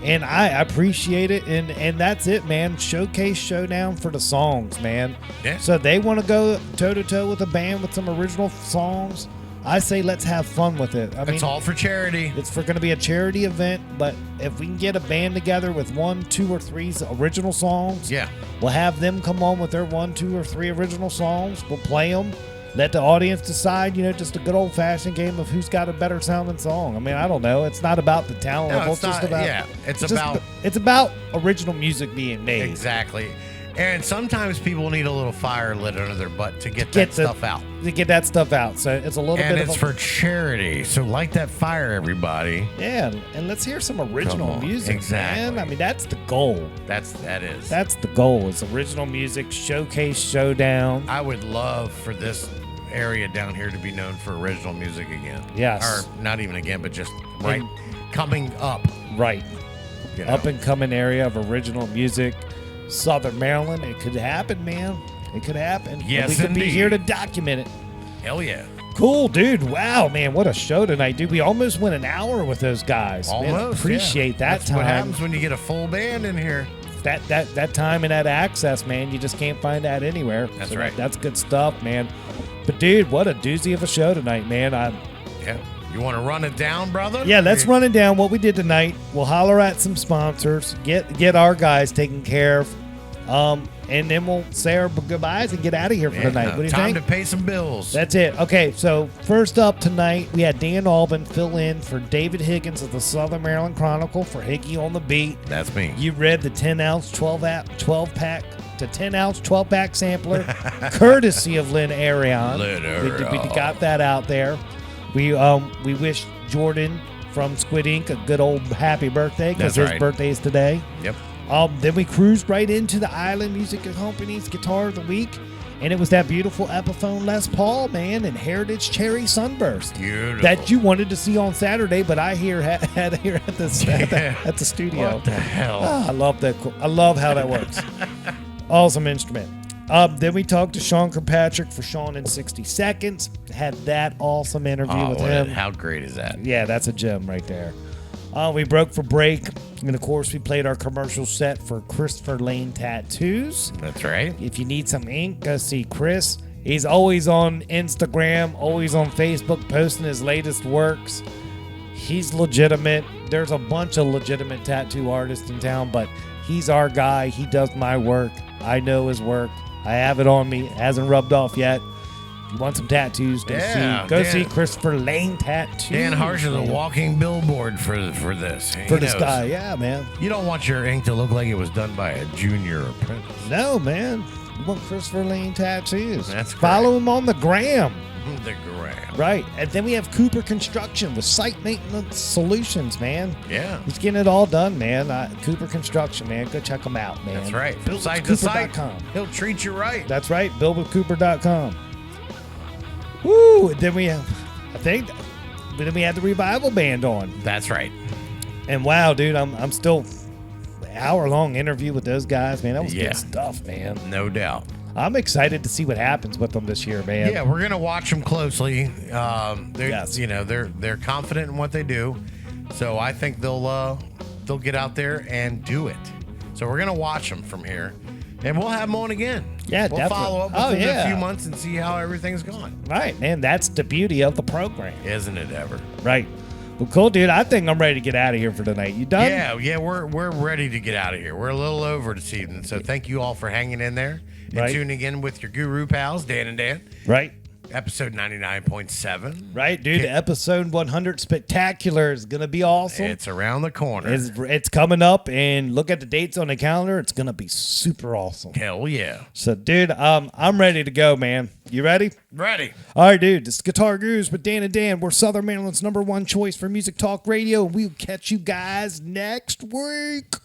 And I appreciate it, and that's it, man. Showcase, showdown for the songs, man. Yeah. So they want to go toe-to-toe with a band with some original songs. I say let's have fun with it. I mean, it's all for charity. It's going to be a charity event, but if we can get a band together with 1, 2, or 3 original songs, we'll have them come on with their 1, 2, or 3 original songs. We'll play them. Let the audience decide, just a good old-fashioned game of who's got a better sounding song. I mean, I don't know. It's not about the talent level. It's about original music being made. Exactly. And sometimes people need a little fire lit under their butt to get that stuff out. To get that stuff out. So it's a little bit and of it's for charity. So light that fire, everybody. Yeah, and let's hear some original music, exactly. man. I mean, that's the goal. That is. That's the goal. It's original music, showcase, showdown. I would love for this area down here to be known for original music again. Yes. Or not even again, but just coming up. Right. Up and coming area of original music. Southern Maryland. It could happen, man. It could happen. Yes, we could indeed. be here to document it. Hell yeah. Cool, dude. Wow, man. What a show tonight, dude. We almost went an hour with those guys. Almost. Man, appreciate that That's time. what happens when you get a full band in here. That time and that access, man. You just can't find that anywhere. That's right. That's good stuff, man. But, dude, what a doozy of a show tonight, man. Yeah. You want to run it down, brother? Yeah, let's run it down. What we did tonight. We'll holler at some sponsors. Get our guys taken care of. And then we'll say our goodbyes and get out of here for the night. What do you think? Time to pay some bills. That's it. Okay, so first up tonight, we had Dan Alban fill in for David Higgins of the Southern Maryland Chronicle for Higgy on the Beat. That's me. You read the 10-ounce 12-pack to 10-ounce 12-pack sampler, courtesy of Lynn Arion. We got that out there. We wish Jordan from Squid Ink a good old happy birthday because his birthday is today. Yep. Then we cruised right into the Island Music Company's Guitar of the Week. And it was that beautiful Epiphone Les Paul, man, and Heritage Cherry Sunburst Beautiful. that you wanted to see on Saturday, but I had here at the studio. What the hell? I love that. I love how that works. Awesome instrument. Then we talked to Sean Kirkpatrick for Sean in 60 Seconds. Had that awesome interview with him. How great is that? Yeah, that's a gem right there. We broke for break, and of course, we played our commercial set for Christopher Lane Tattoos. That's right. If you need some ink, go see Chris. He's always on Instagram, always on Facebook, posting his latest works. He's legitimate. There's a bunch of legitimate tattoo artists in town, but he's our guy. He does my work. I know his work. I have it on me. It hasn't rubbed off yet. If you want some tattoos, go see Christopher Lane Tattoos. Dan Harsh is a walking billboard for this. For this guy, yeah, man. You don't want your ink to look like it was done by a junior apprentice. No, man. You want Christopher Lane Tattoos. That's correct. Follow him on the gram. The gram. Right. And then we have Cooper Construction with Site Maintenance Solutions, man. Yeah. He's getting it all done, man. Cooper Construction, man. Go check him out, man. That's right. Build with Site to site. Cooper.com. He'll treat you right. That's right. BuildWithCooper.com. Woo! And then we have, then we had the Revival Band on. That's right. And wow, dude, I'm still hour-long interview with those guys, man. That was good stuff, man. No doubt. I'm excited to see what happens with them this year, man. Yeah, we're gonna watch them closely. They're confident in what they do, so I think they'll get out there and do it. So we're gonna watch them from here, and we'll have them on again. Yeah, we'll definitely. follow up with them in a few months and see how everything's going. Right, man. That's the beauty of the program, isn't it ever? Right. Well, cool, dude. I think I'm ready to get out of here for tonight. You done? Yeah, we're ready to get out of here. We're a little over this evening, so thank you all for hanging in there and tuning in with your guru pals, Dan and Dan. Right. Episode 99.7. Right, dude. Episode 100 Spectacular is going to be awesome. It's around the corner. It's coming up, and look at the dates on the calendar. It's going to be super awesome. Hell yeah. So, dude, I'm ready to go, man. You ready? Ready. All right, dude. This is Guitar Gurus with Dan and Dan. We're Southern Maryland's #1 choice for music talk radio, and we'll catch you guys next week.